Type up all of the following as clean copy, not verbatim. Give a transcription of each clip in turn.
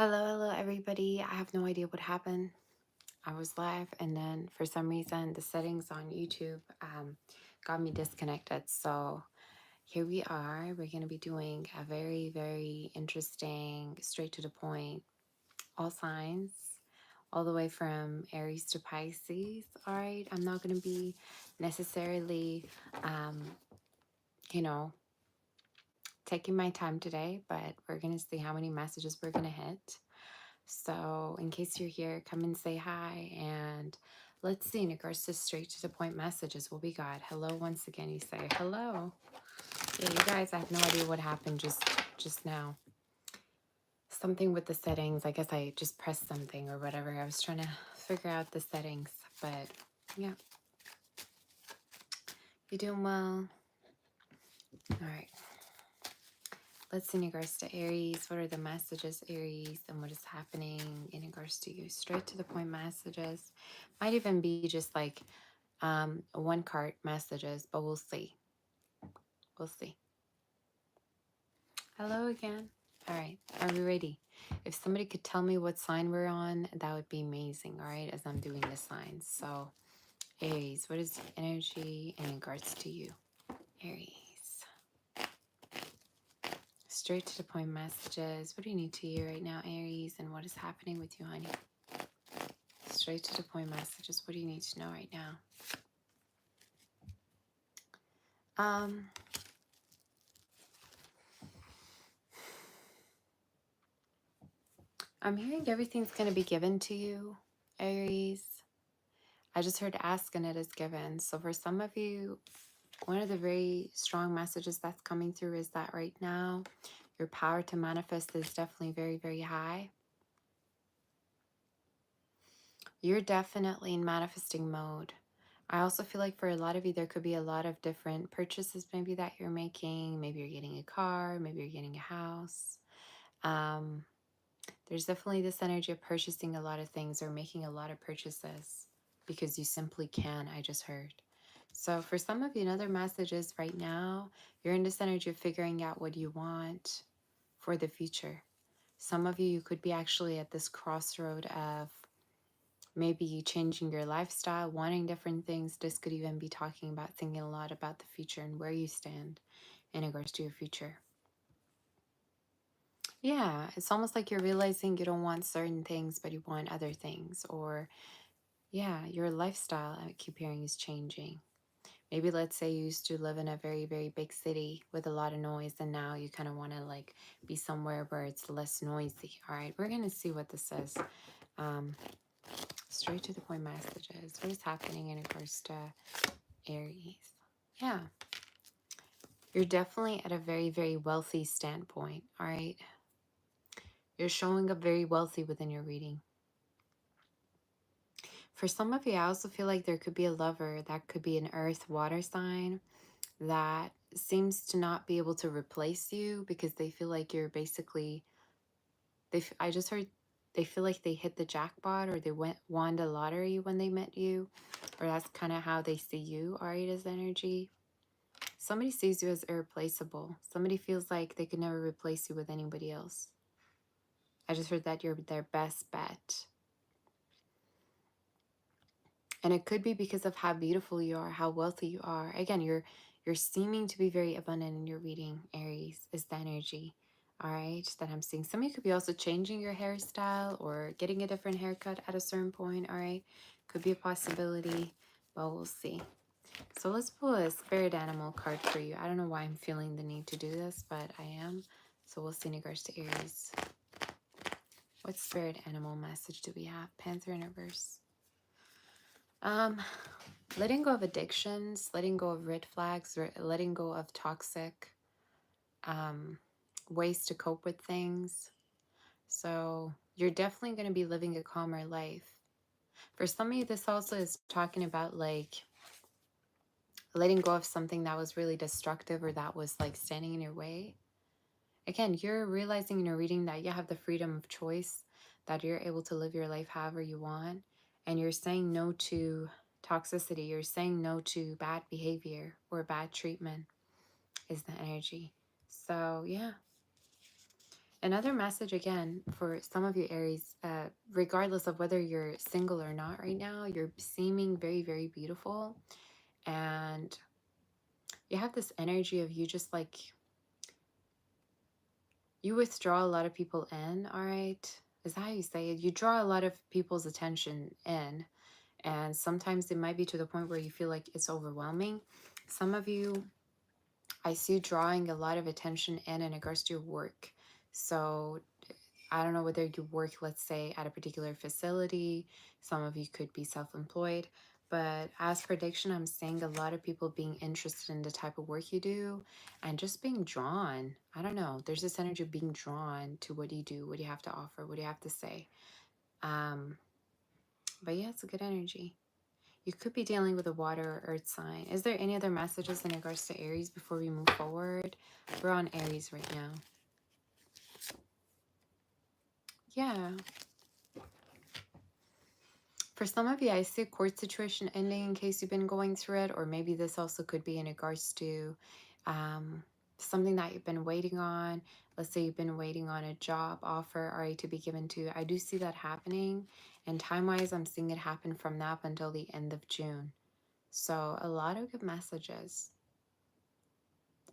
Hello, everybody. I have no idea what happened. I was live, and then for some reason, the settings on YouTube got me disconnected. So here we are. We're going to be doing a very interesting, straight to the point, all signs, all the way from Aries to Pisces. All right. I'm not going to be necessarily, um, you know, taking my time today, but we're going to see how many messages we're going to hit. So in case you're here, come and say hi. And let's see, in regards to straight to the point messages, what we got. Hello, once again, you say hello. Yeah, you guys, I have no idea what happened just now. Something with the settings. I guess I just pressed something or whatever. I was trying to figure out the settings, but yeah. You're doing well. All right. Let's see in regards to Aries. What are the messages, Aries, and what is happening in regards to you? Straight to the point messages. Might even be just like one card messages, but we'll see. We'll see. Hello again. All right. Are we ready? If somebody could tell me what sign we're on, that would be amazing. All right. As I'm doing the signs. So Aries, what is the energy in regards to you? Aries. Straight to the point messages. What do you need to hear right now, Aries? And what is happening with you, honey? Straight to the point messages. What do you need to know right now? I'm hearing everything's going to be given to you, Aries. I just heard ask and it is given. So for some of you, one of the very strong messages that's coming through is that right now, your power to manifest is definitely very high. You're definitely in manifesting mode. I also feel like for a lot of you, there could be a lot of different purchases maybe that you're making. Maybe you're getting a car, maybe you're getting a house. There's definitely this energy of purchasing a lot of things or making a lot of purchases because you simply can, I just heard. So for some of you, another message is right now, you're in this energy of figuring out what you want for the future. Some of you could be actually at this crossroad of maybe changing your lifestyle, wanting different things. This could even be talking about thinking a lot about the future and where you stand in regards to your future. Yeah, it's almost like you're realizing you don't want certain things, but you want other things. Or, yeah, your lifestyle, I keep hearing, is changing. Maybe let's say you used to live in a very big city with a lot of noise, and now you kind of want to like be somewhere where it's less noisy. All right, we're going to see what this says. Straight to the point messages. What is happening in regards to Aries? Yeah, you're definitely at a very wealthy standpoint. All right. You're showing up very wealthy within your reading. For some of you, I also feel like there could be a lover that could be an earth water sign that seems to not be able to replace you because they feel like you're basically, I just heard they feel like they hit the jackpot or they won the lottery when they met you, or that's kind of how they see you, Aria's energy. Somebody sees you as irreplaceable. Somebody feels like they could never replace you with anybody else. I just heard that you're their best bet. And it could be because of how beautiful you are, how wealthy you are. Again, you're seeming to be very abundant in your reading, Aries, is the energy. All right, that I'm seeing. Some of you could be also changing your hairstyle or getting a different haircut at a certain point. All right, could be a possibility, but we'll see. So let's pull a spirit animal card for you. I don't know why I'm feeling the need to do this, but I am. So we'll see in regards to Aries. What spirit animal message do we have? Panther in reverse. Letting go of addictions, letting go of red flags, letting go of toxic ways to cope with things. So you're definitely going to be living a calmer life. For some of you, this also is talking about like letting go of something that was really destructive or that was like standing in your way. Again, you're realizing in your reading that you have the freedom of choice, that you're able to live your life however you want, and you're saying no to toxicity. You're saying no to bad behavior or bad treatment is the energy. So yeah, Another message again for some of you Aries, regardless of whether you're single or not right now, you're seeming very, very beautiful. And you have this energy of you just like, you withdraw a lot of people in, all right? Is that how you say it? You draw a lot of people's attention in. And sometimes it might be to the point where you feel like it's overwhelming. Some of you, I see you drawing a lot of attention in regards to your work. So I don't know whether you work, let's say, at a particular facility. Some of you could be self-employed. But as prediction, I'm seeing a lot of people being interested in the type of work you do and just being drawn. I don't know. There's this energy of being drawn to what you do, what you have to offer, what you have to say. But yeah, it's a good energy. You could be dealing with a water or earth sign. Is there any other messages in regards to Aries before we move forward? We're on Aries right now. Yeah. For some of you, I see a court situation ending in case you've been going through it, or maybe this also could be in regards to something that you've been waiting on. Let's say you've been waiting on a job offer, all right, to be given to you. I do see that happening. And time-wise, I'm seeing it happen from now up until the end of June. So a lot of good messages.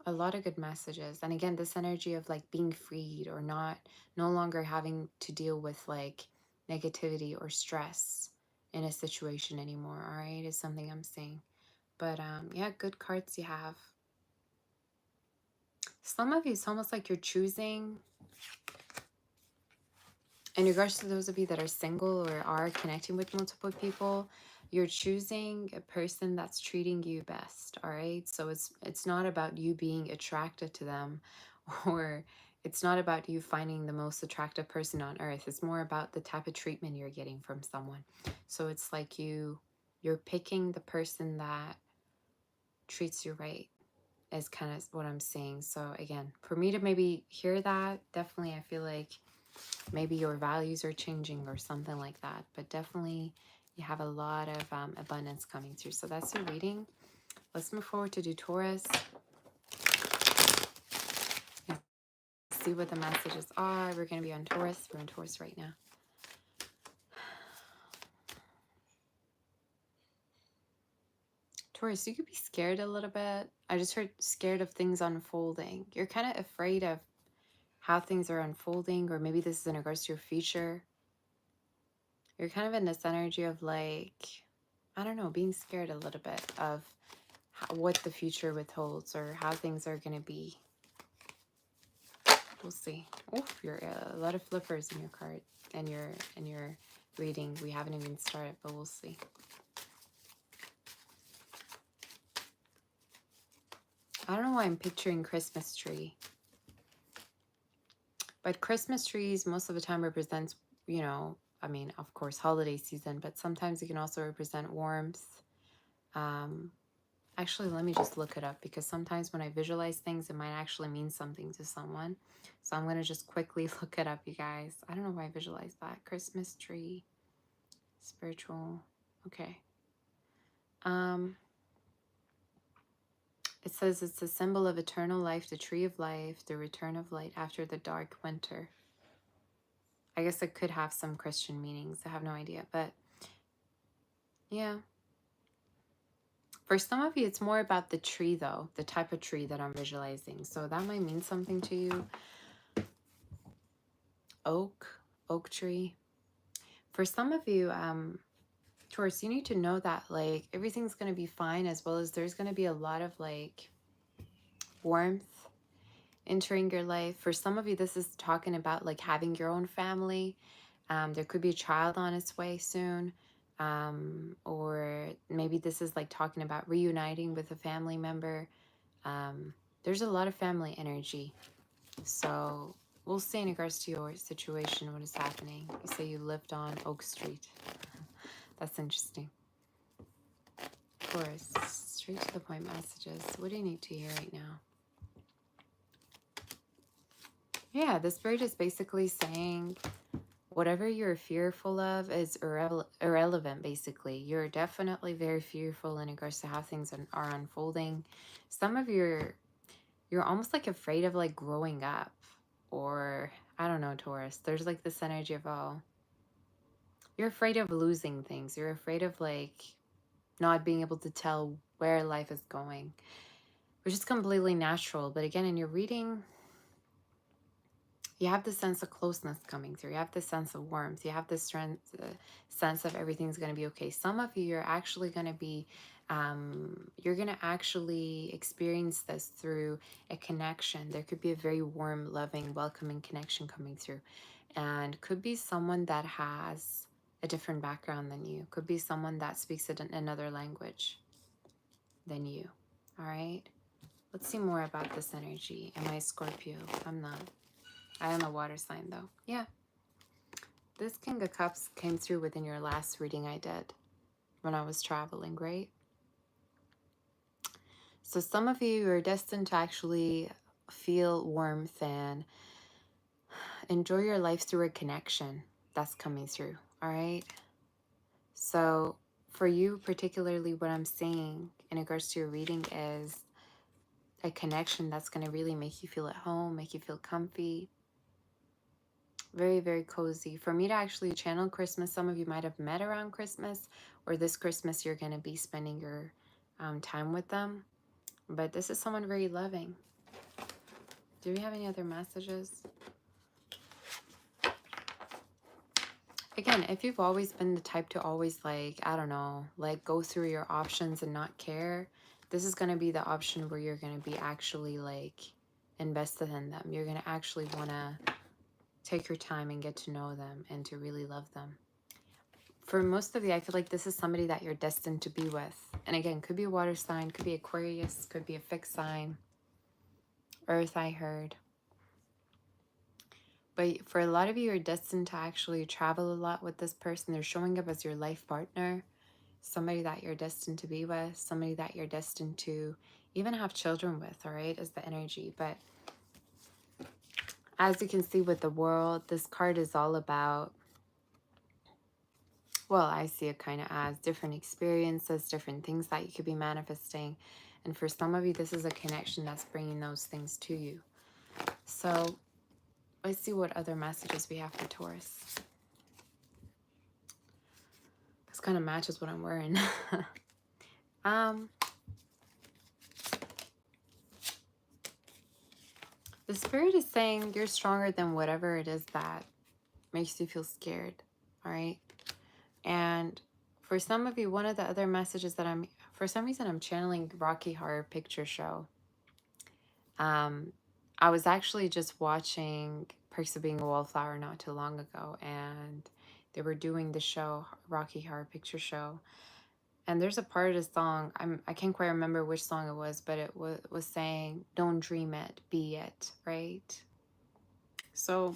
A lot of good messages. And again, this energy of like being freed or not, no longer having to deal with like negativity or stress in a situation anymore, all right, is something I'm seeing. But yeah, good cards you have. Some of you, it's almost like you're choosing, in regards to those of you that are single or are connecting with multiple people, you're choosing a person that's treating you best, all right? So it's not about you being attracted to them, or it's not about you finding the most attractive person on earth. It's more about the type of treatment you're getting from someone. So it's like you're picking the person that treats you right, is kind of what I'm saying. So again, for me to maybe hear that, definitely I feel like maybe your values are changing or something like that. But definitely you have a lot of abundance coming through. So that's your reading. Let's move forward to do Taurus. See what the messages are. We're going to be on Taurus. We're on Taurus right now. Taurus, you could be scared a little bit. I just heard scared of things unfolding. You're kind of afraid of how things are unfolding, or maybe this is in regards to your future. You're kind of in this energy of like, I don't know, being scared a little bit of what the future withholds or how things are going to be. We'll see. Oh, you're a lot of flippers in your card and your reading. We haven't even started, but we'll see. I don't know why I'm picturing Christmas tree. But Christmas trees most of the time represents, you know, I mean, of course, holiday season, but sometimes it can also represent warmth. Actually, let me just look it up, because sometimes when I visualize things, it might actually mean something to someone. So I'm going to just quickly look it up, you guys. I don't know why I visualized that. Christmas tree, spiritual. Okay. It says it's a symbol of eternal life, the tree of life, the return of light after the dark winter. I guess it could have some Christian meanings. I have no idea, but yeah. For some of you, it's more about the tree, though, the type of tree that I'm visualizing. So that might mean something to you. Oak tree. For some of you, Taurus, you need to know that like everything's going to be fine, as well as there's going to be a lot of like warmth entering your life. For some of you, this is talking about like having your own family. There could be a child on its way soon. Or maybe this is like talking about reuniting with a family member. There's a lot of family energy. So we'll see in regards to your situation, what is happening. You say you lived on Oak Street. That's interesting. Taurus, straight to the point messages. What do you need to hear right now? Yeah, the spirit is basically saying whatever you're fearful of is irrelevant, basically. You're definitely very fearful in regards to how things are unfolding. Some of you're almost like afraid of like growing up, or I don't know, Taurus. There's like this energy of, oh, you're afraid of losing things. You're afraid of like not being able to tell where life is going, which is completely natural. But again, in your reading, you have this sense of closeness coming through. You have this sense of warmth. You have this sense of everything's going to be okay. Some of you, you're actually going to be, you're going to actually experience this through a connection. There could be a very warm, loving, welcoming connection coming through. And could be someone that has a different background than you. Could be someone that speaks another language than you. All right? Let's see more about this energy. Am I Scorpio? I'm not. I am a water sign though. Yeah. This King of Cups came through within your last reading I did when I was traveling, right? So some of you are destined to actually feel warmth and enjoy your life through a connection that's coming through, all right? So for you particularly, what I'm seeing in regards to your reading is a connection that's going to really make you feel at home, make you feel comfy, very, very cozy. For me to actually channel Christmas, some of you might have met around Christmas, or this Christmas you're going to be spending your time with them. But this is someone very loving. Do we have any other messages? Again, if you've always been the type to always like, I don't know, like go through your options and not care, this is going to be the option where you're going to be actually like invested in them. You're going to actually want to take your time and get to know them and to really love them. For most of you, I feel like this is somebody that you're destined to be with. And again, could be a water sign, could be Aquarius, could be a fixed sign. Earth, I heard. But for a lot of you, you're destined to actually travel a lot with this person. They're showing up as your life partner, somebody that you're destined to be with, somebody that you're destined to even have children with, all right, is the energy. But as you can see with the world, this card is all about, well, I see it kind of as different experiences, different things that you could be manifesting. And for some of you, this is a connection that's bringing those things to you. So let's see what other messages we have for Taurus. This kind of matches what I'm wearing. The spirit is saying you're stronger than whatever it is that makes you feel scared, all right? And for some of you, one of the other messages that for some reason, I'm channeling Rocky Horror Picture Show. I was actually just watching Perks of Being a Wallflower not too long ago, and they were doing the show, Rocky Horror Picture Show. And there's a part of the song, I can't quite remember which song it was, but it was saying, don't dream it, be it, right? So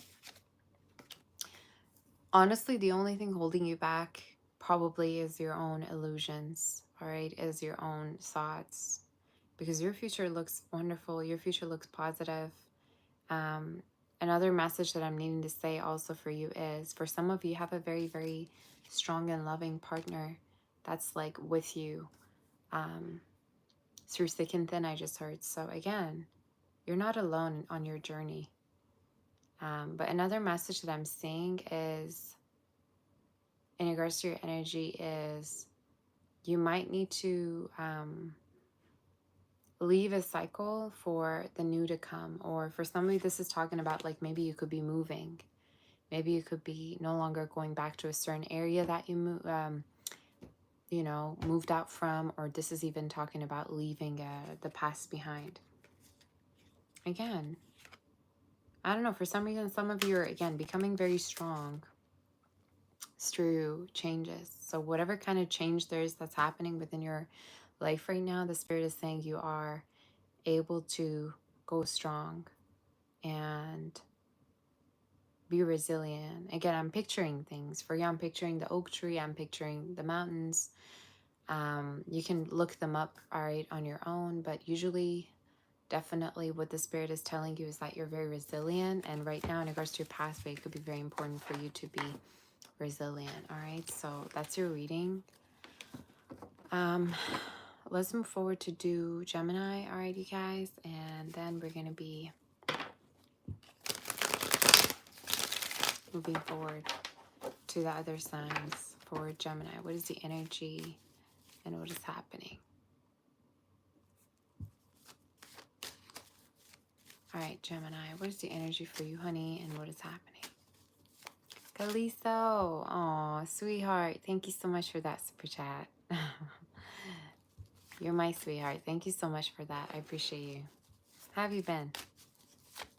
honestly, the only thing holding you back probably is your own illusions, all right, is your own thoughts. Because your future looks wonderful. Your future looks positive. Another message that I'm needing to say also for you is, for some of you, have a very, very strong and loving partner that's like with you through thick and thin, I just heard. So again, you're not alone on your journey. But another message that I'm seeing is, in regards to your energy, is you might need to leave a cycle for the new to come. Or for somebody, this is talking about like maybe you could be moving. Maybe you could be no longer going back to a certain area that you moved out from. Or this is even talking about leaving the past behind. Again, I don't know, for some reason, some of you are, again, becoming very strong through changes. So whatever kind of change there is that's happening within your life right now, the spirit is saying you are able to go strong and be resilient. Again, I'm picturing things. For you, I'm picturing the oak tree. I'm picturing the mountains. You can look them up, all right, on your own. But usually, definitely what the spirit is telling you is that you're very resilient. And right now, in regards to your pathway, it could be very important for you to be resilient, all right? So that's your reading. Let's move forward to do Gemini, all right, you guys? And then we're going to be moving forward to the other signs for Gemini. What is the energy and what is happening? All right, Gemini, what is the energy for you, honey, and what is happening? Kaliso, oh, sweetheart, thank you so much for that super chat. You're my sweetheart. Thank you so much for that. I appreciate you. How have you been?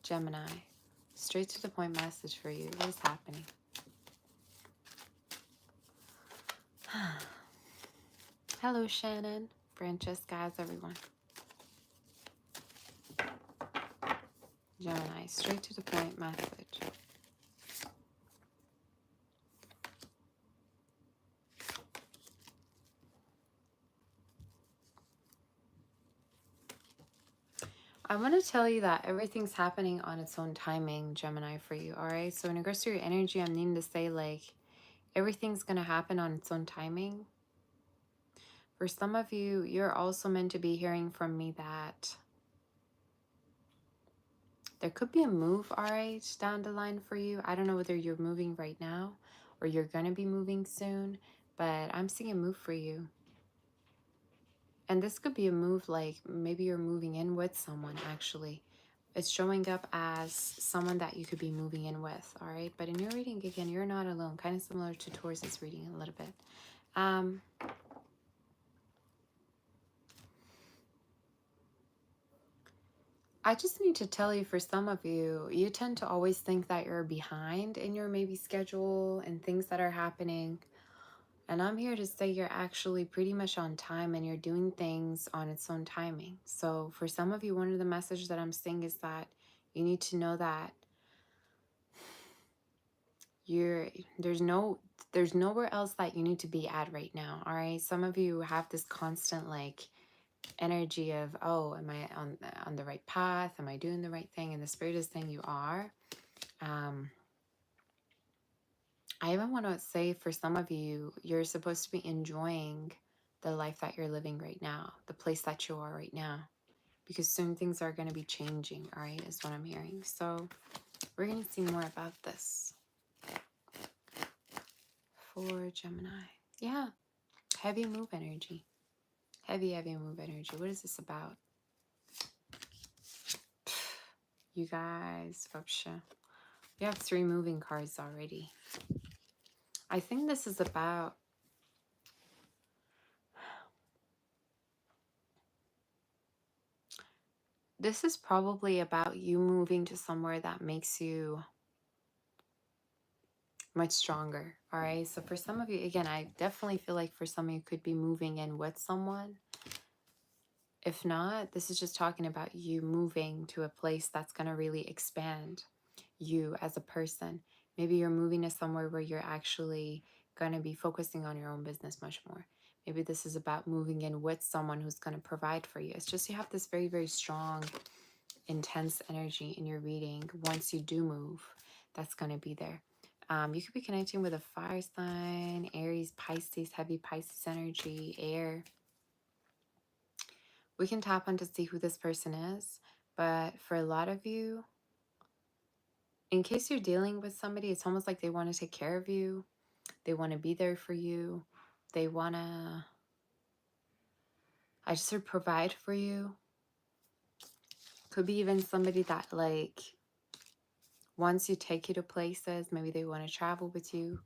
Gemini, straight to the point message for you. What is happening? Hello, Shannon, Francesca, how's everyone? Gemini, straight to the point message. I want to tell you that everything's happening on its own timing, Gemini, for you, all right? So in regards to your energy, I'm needing to say, like, everything's going to happen on its own timing. For some of you, you're also meant to be hearing from me that there could be a move, all right, down the line for you. I don't know whether you're moving right now or you're going to be moving soon, but I'm seeing a move for you. And this could be a move like maybe you're moving in with someone, actually. It's showing up as someone that you could be moving in with, all right? But in your reading, again, you're not alone. Kind of similar to Taurus's reading a little bit. I just need to tell you, for some of you, you tend to always think that you're behind in your maybe schedule and things that are happening. And I'm here to say you're actually pretty much on time and you're doing things on its own timing. So for some of you, one of the messages that I'm saying is that you need to know that there's nowhere else that you need to be at right now. All right. Some of you have this constant like energy of, oh, am I on the right path? Am I doing the right thing? And the Spirit is saying you are. I even want to say for some of you, you're supposed to be enjoying the life that you're living right now, the place that you are right now, because soon things are going to be changing, all right, is what I'm hearing. So we're going to see more about this for Gemini. Yeah, heavy move energy. Heavy move energy. What is this about? You guys, you have 3 moving cards already. I think this is about this is probably about you moving to somewhere that makes you much stronger. All right. So for some of you, again, I definitely feel like for some of you could be moving in with someone. If not, this is just talking about you moving to a place that's going to really expand you as a person. Maybe you're moving to somewhere where you're actually going to be focusing on your own business much more. Maybe this is about moving in with someone who's going to provide for you. It's just you have this very, very strong, intense energy in your reading. Once you do move, that's going to be there. You could be connecting with a fire sign, Aries, Pisces, heavy Pisces energy, air. We can tap on to see who this person is. But for a lot of you, in case you're dealing with somebody, it's almost like they want to take care of you. They want to be there for you. They want to, I just said provide for you. Could be even somebody that like wants you, take you to places. Maybe they want to travel with you.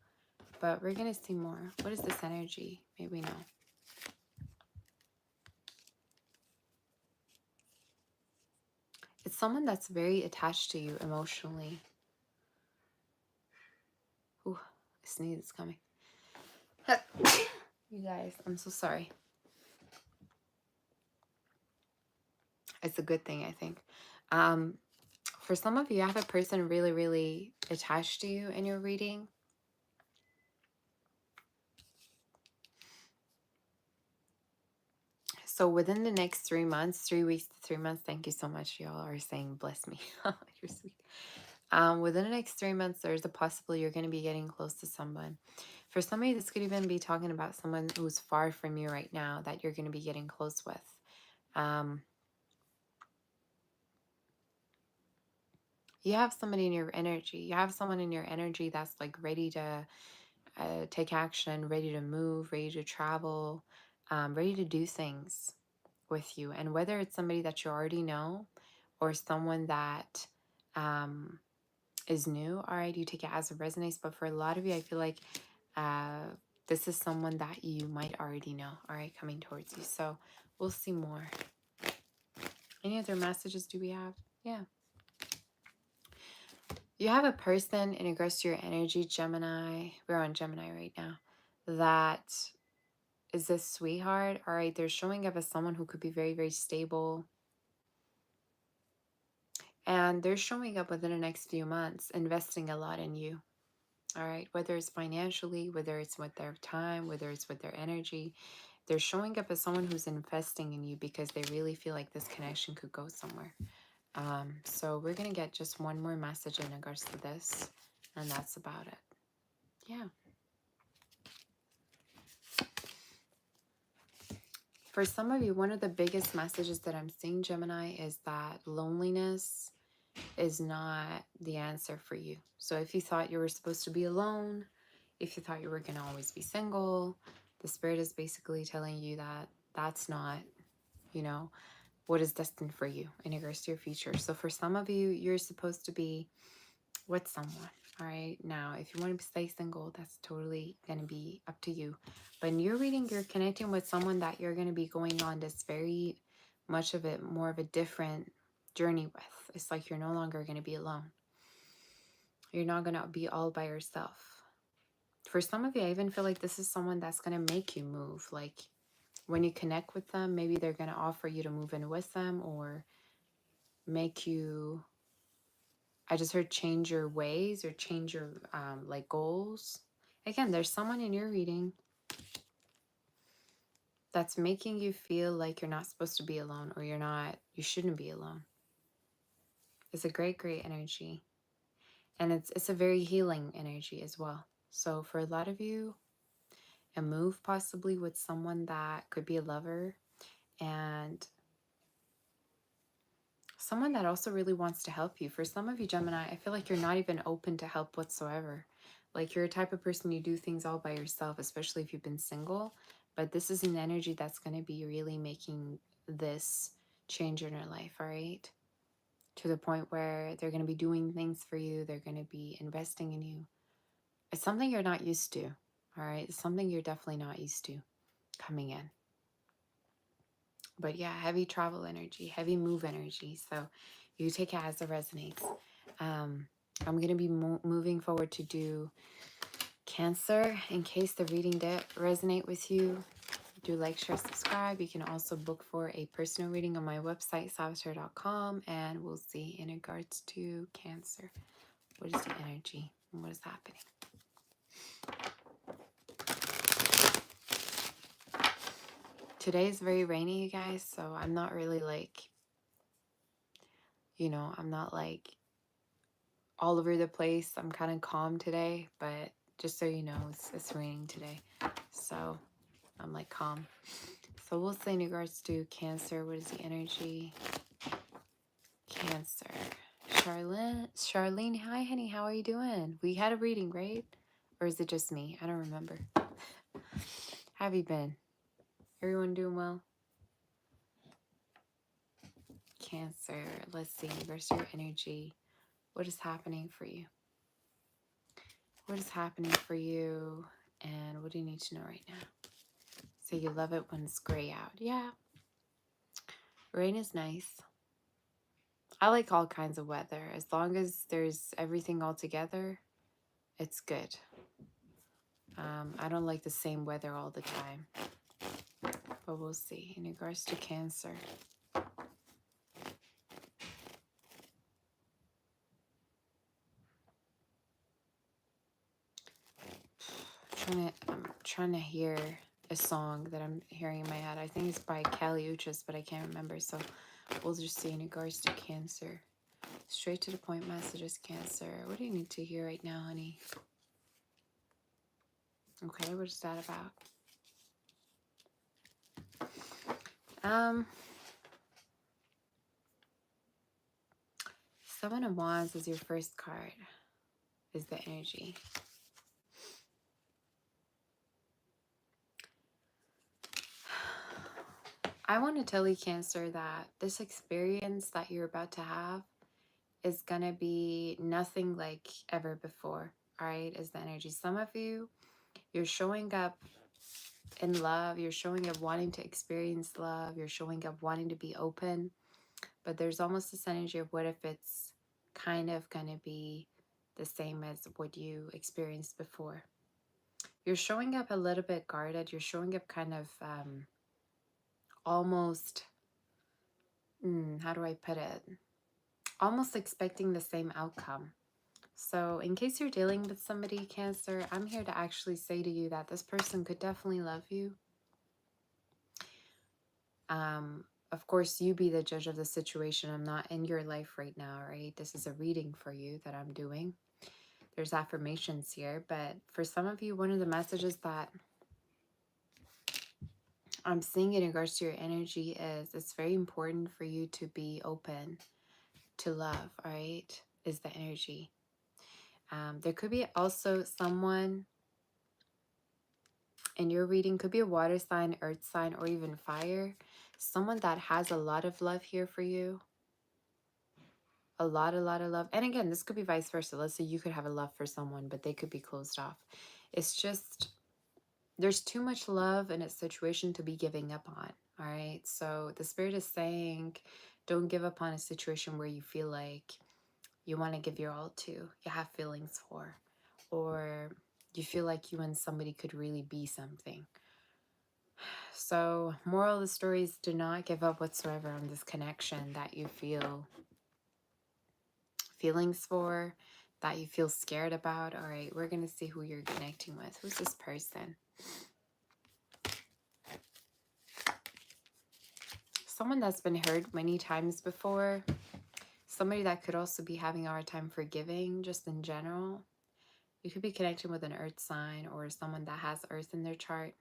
But we're going to see more. What is this energy? Maybe we know. It's someone that's very attached to you emotionally. Ooh, a sneeze is coming. You guys, I'm so sorry. It's a good thing, I think. For some of you, I have a person really, really attached to you in your reading. So within the next 3 months, 3 weeks to 3 months, thank you so much. Y'all are saying bless me. You're sweet. Within the next 3 months, there's a possibility you're going to be getting close to someone. For some of you, this could even be talking about someone who's far from you right now that you're going to be getting close with. You have somebody in your energy. You have someone in your energy that's like ready to take action, ready to move, ready to travel, ready to do things with you. And whether it's somebody that you already know or someone that um, is new, all right, you take it as it resonates. But for a lot of you, I feel like uh, this is someone that you might already know, all right, coming towards you. So we'll see more. Any other messages do we have? Yeah. You have a person in regards to your energy, Gemini. We're on Gemini right now. That is a sweetheart. All right. They're showing up as someone who could be very, very stable. And they're showing up within the next few months, investing a lot in you. All right. Whether it's financially, whether it's with their time, whether it's with their energy, they're showing up as someone who's investing in you because they really feel like this connection could go somewhere. So we're going to get just one more message in regards to this, and that's about it. Yeah. For some of you, one of the biggest messages that I'm seeing, Gemini, is that loneliness is not the answer for you. So if you thought you were supposed to be alone, if you thought you were going to always be single, the spirit is basically telling you that that's not, you know, what is destined for you in regards to your future. So for some of you, you're supposed to be with someone. All right. Now, if you want to stay single, that's totally going to be up to you. But in your reading, you're connecting with someone that you're going to be going on this very much of it, more of a different journey with. It's like you're no longer going to be alone. You're not going to be all by yourself. For some of you, I even feel like this is someone that's going to make you move. Like when you connect with them, maybe they're going to offer you to move in with them or make you, I just heard, change your ways or change your like goals. Again, there's someone in your reading that's making you feel like you're not supposed to be alone, or you shouldn't be alone. It's a great, great energy. And it's a very healing energy as well. So for a lot of you, a move possibly with someone that could be a lover and someone that also really wants to help you. For some of you, Gemini, I feel like you're not even open to help whatsoever. Like you're a type of person, you do things all by yourself, especially if you've been single. But this is an energy that's going to be really making this change in your life, all right? To the point where they're going to be doing things for you. They're going to be investing in you. It's something you're not used to, all right? It's something you're definitely not used to coming in. But yeah, heavy travel energy, heavy move energy. So you take it as it resonates. I'm going to be moving forward to do Cancer. In case the reading did resonate with you, do like, share, subscribe. You can also book for a personal reading on my website, saboteur.com, and we'll see in regards to Cancer. What is the energy and what is happening? Today is very rainy, you guys, so I'm not really like, I'm not like all over the place. I'm kind of calm today, but just so you know, it's raining today. So I'm like calm. So we'll say in regards to Cancer, what is the energy? Cancer. Charlene, hi honey, how are you doing? We had a reading, right? Or is it just me? I don't remember. How have you been? Everyone doing well? Cancer. Let's see, in regards to your energy. What is happening for you? What is happening for you? And what do you need to know right now? So you love it when it's gray out. Yeah. Rain is nice. I like all kinds of weather. As long as there's everything all together, it's good. I don't like the same weather all the time. But we'll see. In regards to Cancer. I'm trying to hear a song that I'm hearing in my head. I think it's by Kali Uchis, but I can't remember. So we'll just see in regards to Cancer. Straight to the point messages, Cancer. What do you need to hear right now, honey? Okay, what is that about? Seven of Wands is your first card, is the energy. I want to tell you, Cancer, that this experience that you're about to have is going to be nothing like ever before, all right, is the energy. Some of you, you're showing up in love, you're showing up wanting to experience love, you're showing up wanting to be open, but there's almost this energy of what if it's kind of going to be the same as what you experienced before. You're showing up a little bit guarded, you're showing up kind of almost, how do I put it? Almost expecting the same outcome. So in case you're dealing with somebody, Cancer, I'm here to actually say to you that this person could definitely love you. Of course, you be the judge of the situation. I'm not in your life right now, right? This is a reading for you that I'm doing. There's affirmations here, but for some of you, one of the messages that I'm seeing in regards to your energy is it's very important for you to be open to love, all right? Is the energy. There could be also someone in your reading, could be a water sign, earth sign, or even fire. Someone that has a lot of love here for you. A lot of love. And again, this could be vice versa. Let's say you could have a love for someone, but they could be closed off. It's just, there's too much love in a situation to be giving up on. All right. So the spirit is saying, don't give up on a situation where you feel like you want to give your all to, you have feelings for, or you feel like you and somebody could really be something. So moral of the story is, do not give up whatsoever on this connection that you feel feelings for, that you feel scared about. All right, we're going to see who you're connecting with. Who's this person? Someone that's been hurt many times before. Somebody that could also be having a hard time forgiving, just in general. You could be connecting with an earth sign or someone that has earth in their chart.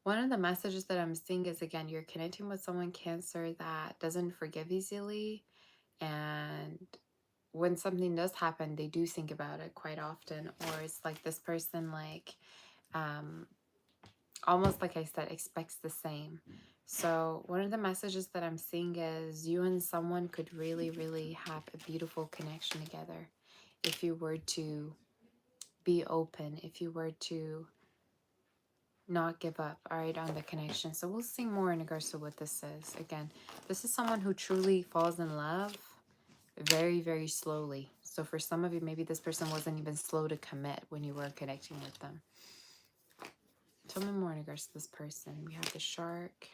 One of the messages that I'm seeing is, again, you're connecting with someone, Cancer, that doesn't forgive easily. And when something does happen, they do think about it quite often. Or it's like this person, like, almost like I said, expects the same. So one of the messages that I'm seeing is you and someone could really, really have a beautiful connection together if you were to be open, if you were to not give up, all right, on the connection. So we'll see more in regards to what this is. Again, this is someone who truly falls in love very, very slowly. So for some of you, maybe this person wasn't even slow to commit when you were connecting with them. Tell me more in regards to this person. We have the shark.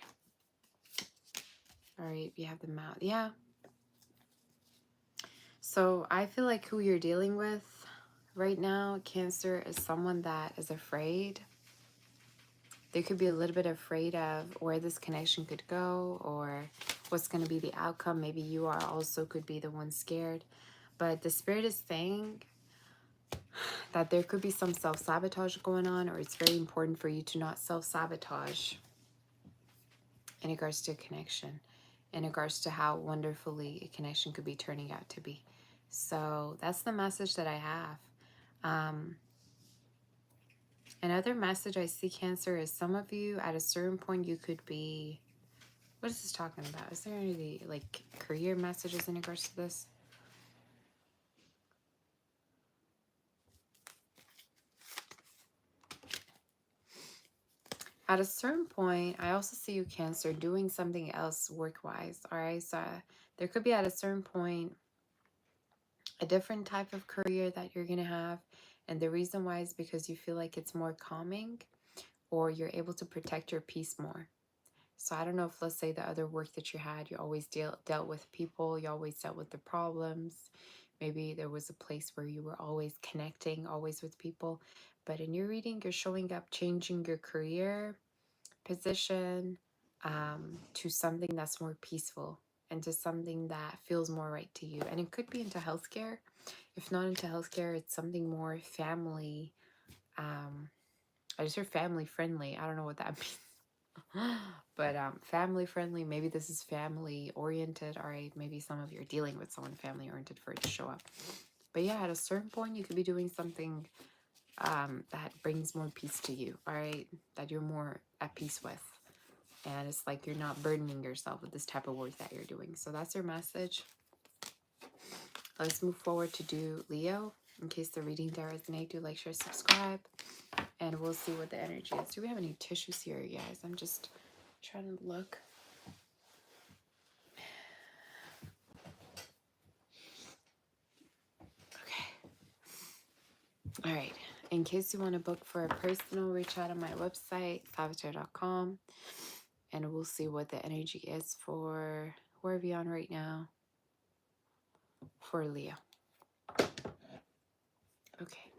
All right, we have the mouth. Yeah. So I feel like who you're dealing with right now, Cancer, is someone that is afraid. They could be a little bit afraid of where this connection could go or what's going to be the outcome. Maybe you are also could be the one scared. But the spirit is saying that there could be some self-sabotage going on, or it's very important for you to not self-sabotage in regards to a connection, in regards to how wonderfully a connection could be turning out to be. So that's the message that I have. Another message I see, Cancer, is some of you at a certain point you could be, what is this talking about? Is there any like career messages in regards to this? At a certain point, I also see you, Cancer, doing something else work-wise, all right? So there could be at a certain point a different type of career that you're going to have. And the reason why is because you feel like it's more calming or you're able to protect your peace more. So I don't know if, let's say, the other work that you had, you always dealt with people, you always dealt with the problems. Maybe there was a place where you were always connecting, always with people. But in your reading, you're showing up changing your career position to something that's more peaceful and to something that feels more right to you. And it could be into healthcare. If not into healthcare, it's something more family. I just heard family friendly. I don't know what that means. But family friendly, maybe this is family oriented. All right, maybe some of you are dealing with someone family oriented for it to show up. But yeah, at a certain point, you could be doing something that brings more peace to you. All right, that you're more at peace with. And it's like you're not burdening yourself with this type of work that you're doing. So that's your message. Let's move forward to do Leo. In case the reading does resonate, do like, share, subscribe. And we'll see what the energy is. Do we have any tissues here, guys? I'm just trying to look. Okay. All right. In case you want to book for a personal, reach out on my website, sagittarius.com. And we'll see what the energy is for who are we on right now for Leo. Okay.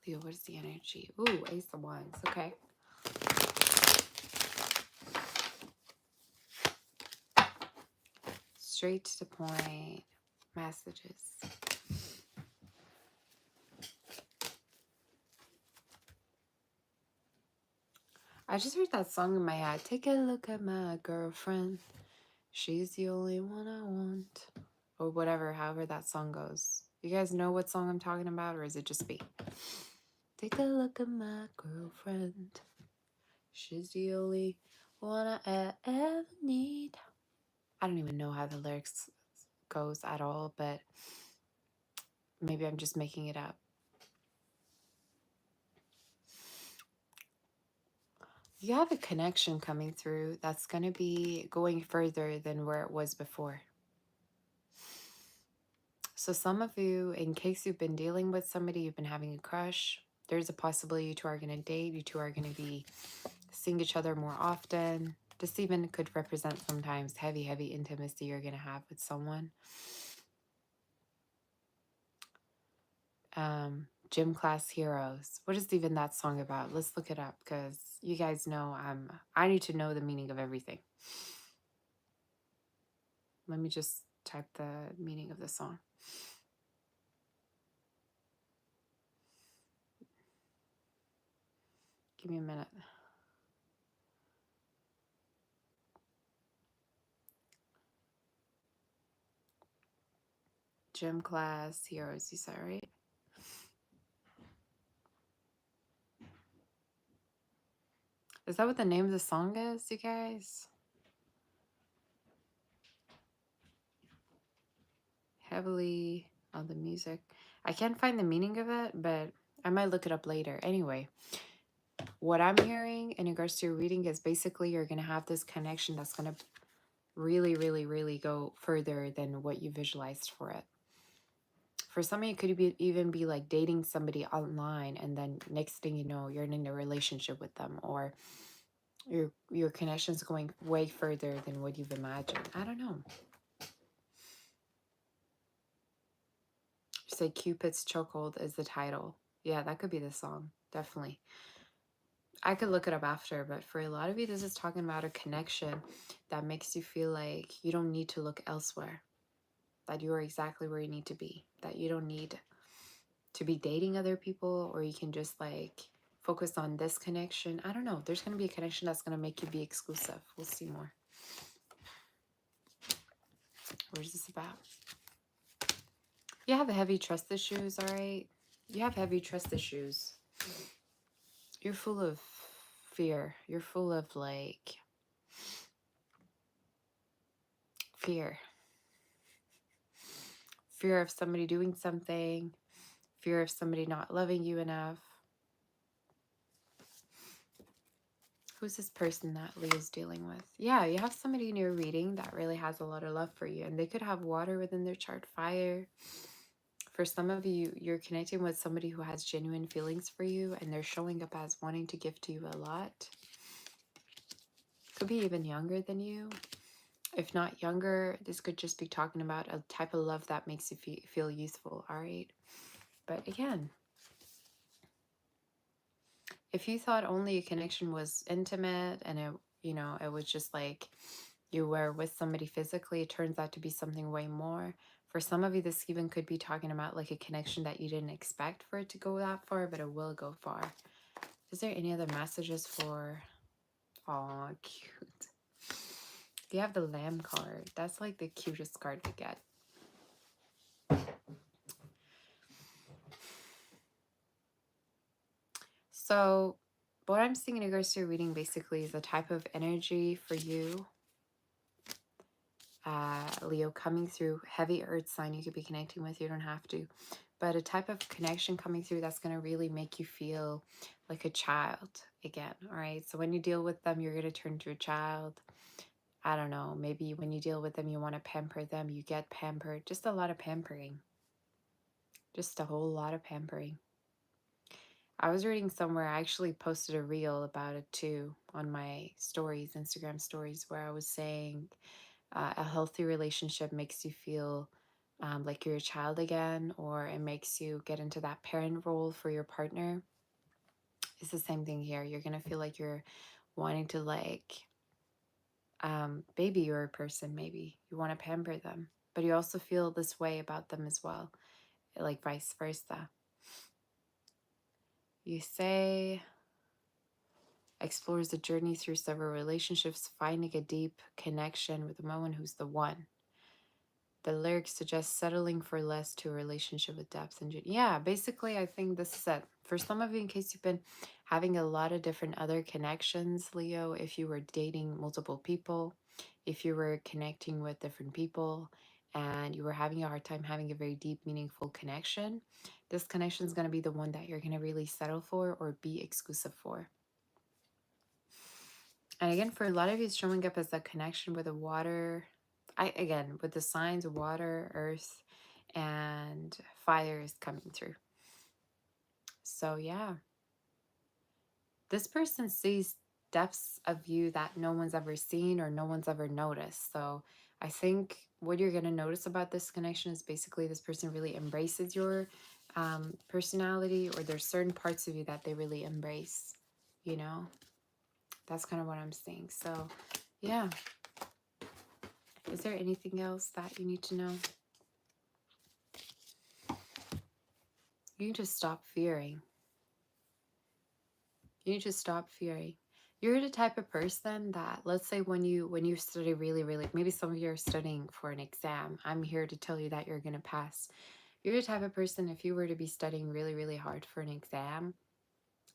Leo, what is the energy? Ooh, Ace of Wands. Okay. Straight to the point messages. I just heard that song in my head. Take a look at my girlfriend. She's the only one I want. Or whatever, however that song goes. You guys know what song I'm talking about, or is it just me? Take a look at my girlfriend. She's the only one I ever need. I don't even know how the lyrics goes at all, but maybe I'm just making it up. You have a connection coming through that's going to be going further than where it was before. So some of you, in case you've been dealing with somebody, you've been having a crush, there's a possibility you two are going to date, you two are going to be seeing each other more often. This even could represent sometimes heavy, heavy intimacy you're going to have with someone. Gym class heroes. What is even that song about? Let's look it up because you guys know I need to know the meaning of everything. Let me just type the meaning of the song. Give me a minute. Gym class heroes, you said, right? Is that what the name of the song is, you guys? Heavily on the music. I can't find the meaning of it, but I might look it up later. Anyway, what I'm hearing in regards to your reading is basically you're going to have this connection that's going to really, really, really go further than what you visualized for it. For some of you, it could even be like dating somebody online, and then next thing you know, you're in a relationship with them, or your connection's going way further than what you've imagined. I don't know. You say Cupid's Chokehold is the title. Yeah, that could be the song. Definitely. I could look it up after, but for a lot of you, this is talking about a connection that makes you feel like you don't need to look elsewhere. That you are exactly where you need to be. That you don't need to be dating other people, or you can just like focus on this connection. I don't know. There's going to be a connection that's going to make you be exclusive. We'll see more. What is this about? You have heavy trust issues, all right? You have heavy trust issues. You're full of fear. You're full of like fear. Fear of somebody doing something. Fear of somebody not loving you enough. Who's this person that Leo's dealing with? Yeah, you have somebody in your reading that really has a lot of love for you. And they could have water within their chart, fire. For some of you, you're connecting with somebody who has genuine feelings for you. And they're showing up as wanting to give to you a lot. Could be even younger than you. If not younger, this could just be talking about a type of love that makes you feel useful, all right? But again, if you thought only a connection was intimate and it, you know, it was just like you were with somebody physically, it turns out to be something way more. For some of you, this even could be talking about like a connection that you didn't expect for it to go that far, but it will go far. Is there any other messages for... Aw, cute. You have the Lamb card. That's like the cutest card to get. So what I'm seeing in regards to your reading basically is the type of energy for you, Leo, coming through. Heavy earth sign you could be connecting with. You don't have to. But a type of connection coming through that's going to really make you feel like a child again. All right. So when you deal with them, you're going to turn to a child. I don't know. Maybe when you deal with them, you want to pamper them. You get pampered. Just a lot of pampering. Just a whole lot of pampering. I was reading somewhere, I actually posted a reel about it too on my stories, Instagram stories, where I was saying a healthy relationship makes you feel like you're a child again, or it makes you get into that parent role for your partner. It's the same thing here. You're going to feel like you're wanting to like baby your person, maybe. You want to pamper them, but you also feel this way about them as well, like vice versa. You say... explores the journey through several relationships, finding a deep connection with the one who's the one. The lyrics suggest settling for less to a relationship with depth and yeah, basically I think this is it. For some of you, in case you've been having a lot of different other connections, Leo, if you were dating multiple people, if you were connecting with different people, and you were having a hard time having a very deep, meaningful connection, this connection is going to be the one that you're going to really settle for or be exclusive for. And again, for a lot of you, it's showing up as a connection with the water. Again, with the signs of water, earth, and fire is coming through. So yeah, this person sees depths of you that no one's ever seen or no one's ever noticed. So I think what you're going to notice about this connection is basically this person really embraces your personality, or there's certain parts of you that they really embrace, you know? That's kind of what I'm seeing. So yeah. Is there anything else that you need to know? You need to stop fearing. You need to stop fearing. You're the type of person that, let's say when you study really, maybe some of you are studying for an exam. I'm here to tell you that you're going to pass. You're the type of person, if you were to be studying really hard for an exam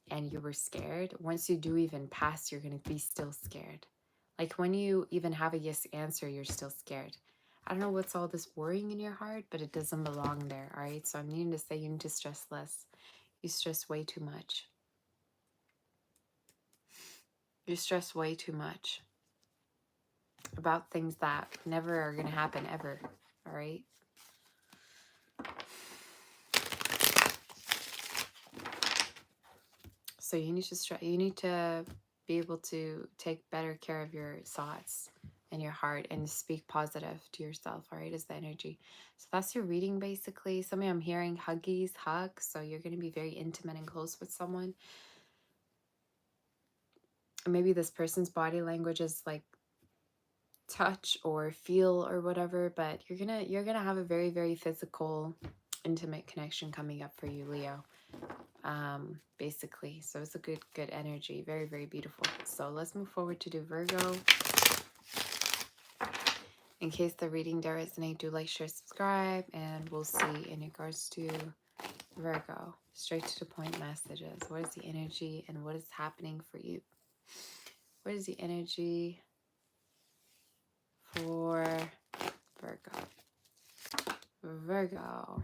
and you were scared, once you do even pass, you're going to be still scared. Like when you even have a yes answer, you're still scared. I don't know what's all this worrying in your heart, but it doesn't belong there, all right? So I'm needing to say you need to stress less. You stress way too much. You stress way too much about things that never are going to happen ever, all right? So you need to be able to take better care of your thoughts and your heart and speak positive to yourself, all right, is the energy. So that's your reading, basically. Some of you, I'm hearing huggies, hugs, so you're going to be very intimate and close with someone. Maybe this person's body language is like touch or feel or whatever, but you're gonna have a very physical, intimate connection coming up for you, Leo. Basically, so it's a good energy, very beautiful. So let's move forward to do Virgo. In case the reading does resonate, do like, share, subscribe, and we'll see in regards to Virgo. Straight to the point messages. What is the energy and what is happening for you? What is the energy for Virgo? Virgo.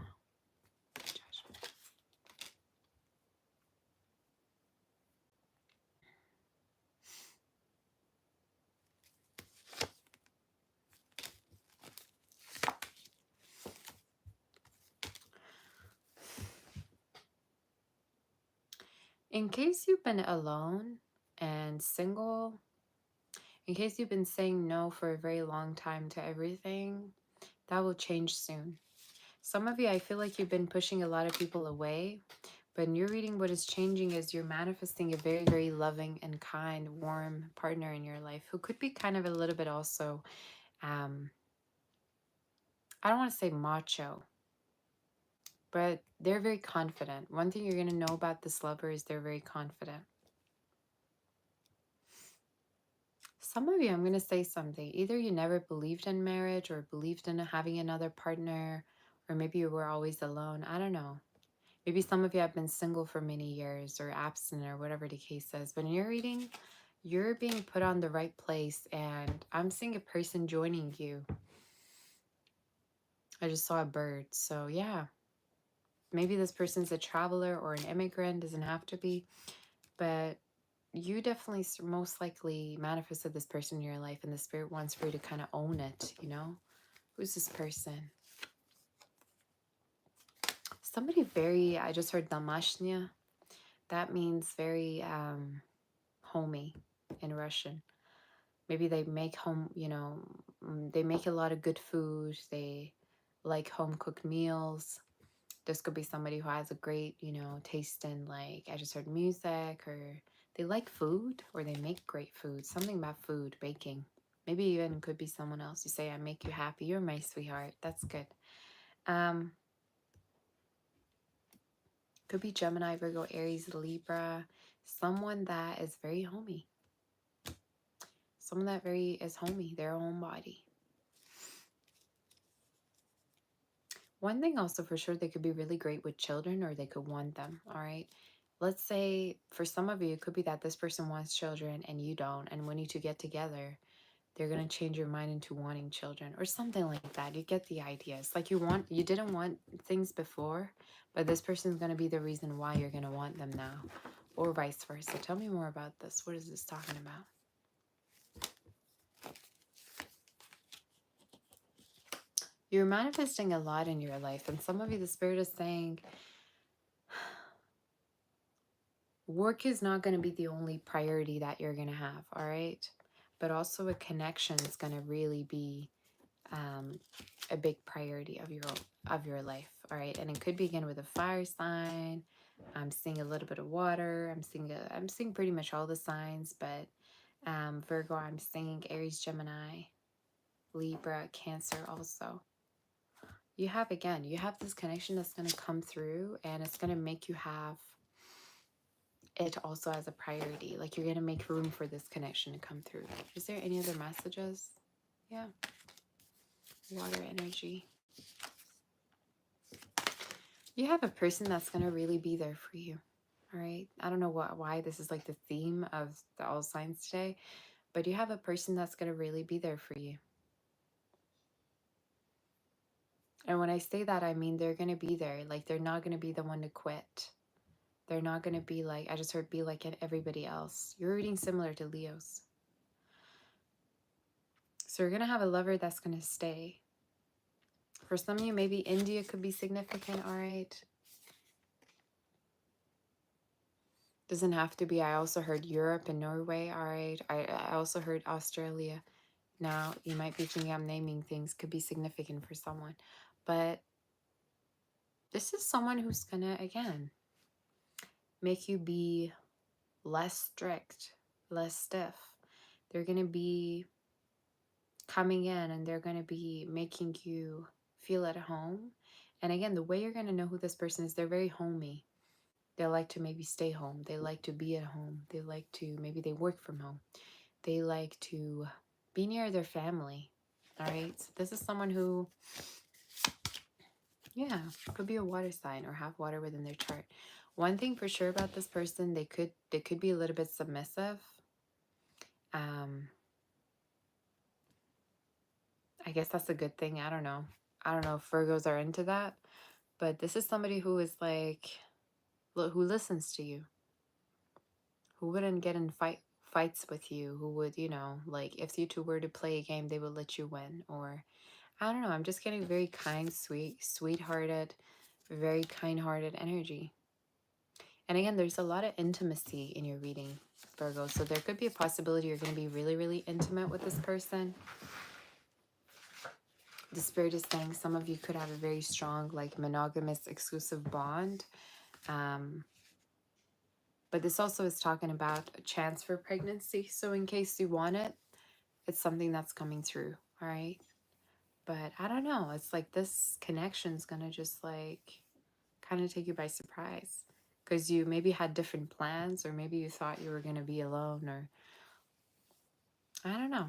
In case you've been alone and single, in case you've been saying no for a very long time to everything, that will change soon. Some of you, I feel like you've been pushing a lot of people away, But in your reading, what is changing is you're manifesting a very, very loving and kind, warm partner in your life who could be kind of a little bit also, I don't want to say macho, but they're very confident. One thing you're going to know about this lover is they're very confident. Some of you, I'm going to say something. Either you never believed in marriage or believed in having another partner, or maybe you were always alone. I don't know. Maybe some of you have been single for many years or abstinent or whatever the case is. But in your reading, you're being put on the right place, and I'm seeing a person joining you. I just saw a bird. So yeah, maybe this person's a traveler or an immigrant. Doesn't have to be. But you definitely most likely manifested this person in your life, and the spirit wants for you to kind of own it, you know? Who's this person? Somebody very, I just heard Damashnya. That means very homey in Russian. Maybe they make home, you know, they make a lot of good food. They like home cooked meals. This could be somebody who has a great, you know, taste in, like, I just heard music, or they like food, or they make great food. Something about food, baking. Maybe even could be someone else. You say, I make you happy. You're my sweetheart. That's good. Could be Gemini, Virgo, Aries, Libra. Someone that is very homey. Someone that is homey, their own body. One thing also for sure, they could be really great with children, or they could want them, all right? Let's say for some of you, it could be that this person wants children and you don't. And when you two get together, they're going to change your mind into wanting children or something like that. You get the idea. It's like you didn't want things before, but this person's going to be the reason why you're going to want them now, or vice versa. Tell me more about this. What is this talking about? You're manifesting a lot in your life, and some of you, the spirit is saying, work is not going to be the only priority that you're going to have, all right? But also a connection is going to really be a big priority of your life, all right? And it could begin with a fire sign. I'm seeing a little bit of water. I'm seeing pretty much all the signs, but Virgo, I'm seeing Aries, Gemini, Libra, Cancer also. You have this connection that's going to come through, and it's going to make you have it also as a priority. Like, you're going to make room for this connection to come through. Is there any other messages? Yeah. Water energy. You have a person that's going to really be there for you. All right. I don't know why this is like the theme of the all signs today, but you have a person that's going to really be there for you. And when I say that, I mean they're going to be there. Like, they're not going to be the one to quit. They're not going to be like, I just heard be like everybody else. You're reading similar to Leo's. So you're going to have a lover that's going to stay. For some of you, maybe India could be significant, all right? Doesn't have to be. I also heard Europe and Norway, all right? I also heard Australia. Now, you might be thinking I'm naming things. Could be significant for someone. But this is someone who's going to, again, make you be less strict, less stiff. They're going to be coming in, and they're going to be making you feel at home. And again, the way you're going to know who this person is, they're very homey. They like to maybe stay home. They like to be at home. They like to, maybe they work from home. They like to be near their family. All right. So this is someone who, yeah, could be a water sign or have water within their chart. One thing for sure about this person, they could be a little bit submissive. I guess that's a good thing. I don't know. I don't know if Virgos are into that, but this is somebody who is like, who listens to you, who wouldn't get in fights with you, who would, you know, like if you two were to play a game, they would let you win. Or I don't know, I'm just getting very kind, sweethearted, very kind-hearted energy. And again, there's a lot of intimacy in your reading, Virgo. So there could be a possibility you're going to be really, really intimate with this person. The spirit is saying some of you could have a very strong, like, monogamous, exclusive bond. But this also is talking about a chance for pregnancy. So in case you want it, it's something that's coming through. All right. But I don't know. It's like this connection's going to just like kind of take you by surprise. Because you maybe had different plans, or maybe you thought you were going to be alone, or I don't know.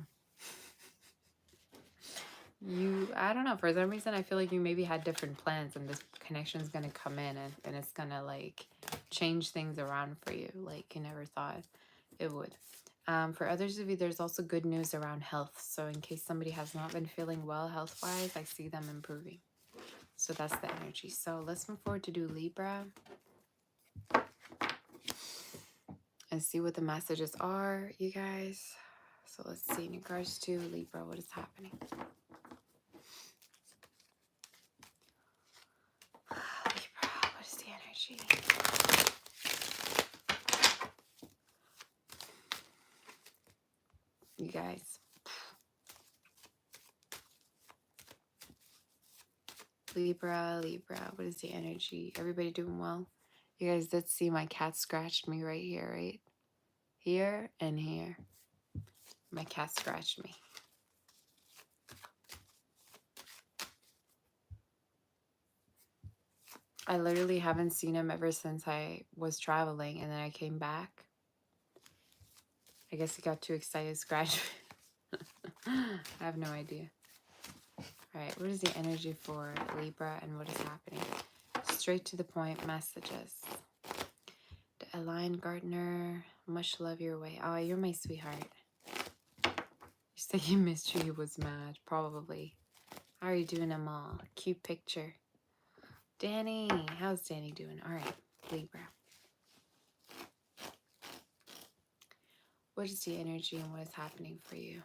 I don't know. For some reason, I feel like you maybe had different plans, and this connection is going to come in, and it's going to like change things around for you like you never thought it would. For others of you, there's also good news around health. So in case somebody has not been feeling well health-wise, I see them improving. So that's the energy. So let's move forward to do Libra and see what the messages are, you guys. So let's see in regards to Libra, what is happening? Libra, what is the energy? You guys. Libra, what is the energy? Everybody doing well? You guys did see my cat scratched me right here, right? Here and here. My cat scratched me. I literally haven't seen him ever since I was traveling, and then I came back. I guess he got too excited to scratch me. I have no idea. Alright, what is the energy for Libra and what is happening? Straight to the point messages. The Align Gardener, much love your way. Oh, you're my sweetheart. You said you missed you, he was mad. Probably. How are you doing, Amal? Cute picture. Danny, how's Danny doing? Alright, Libra. What is the energy and what is happening for you?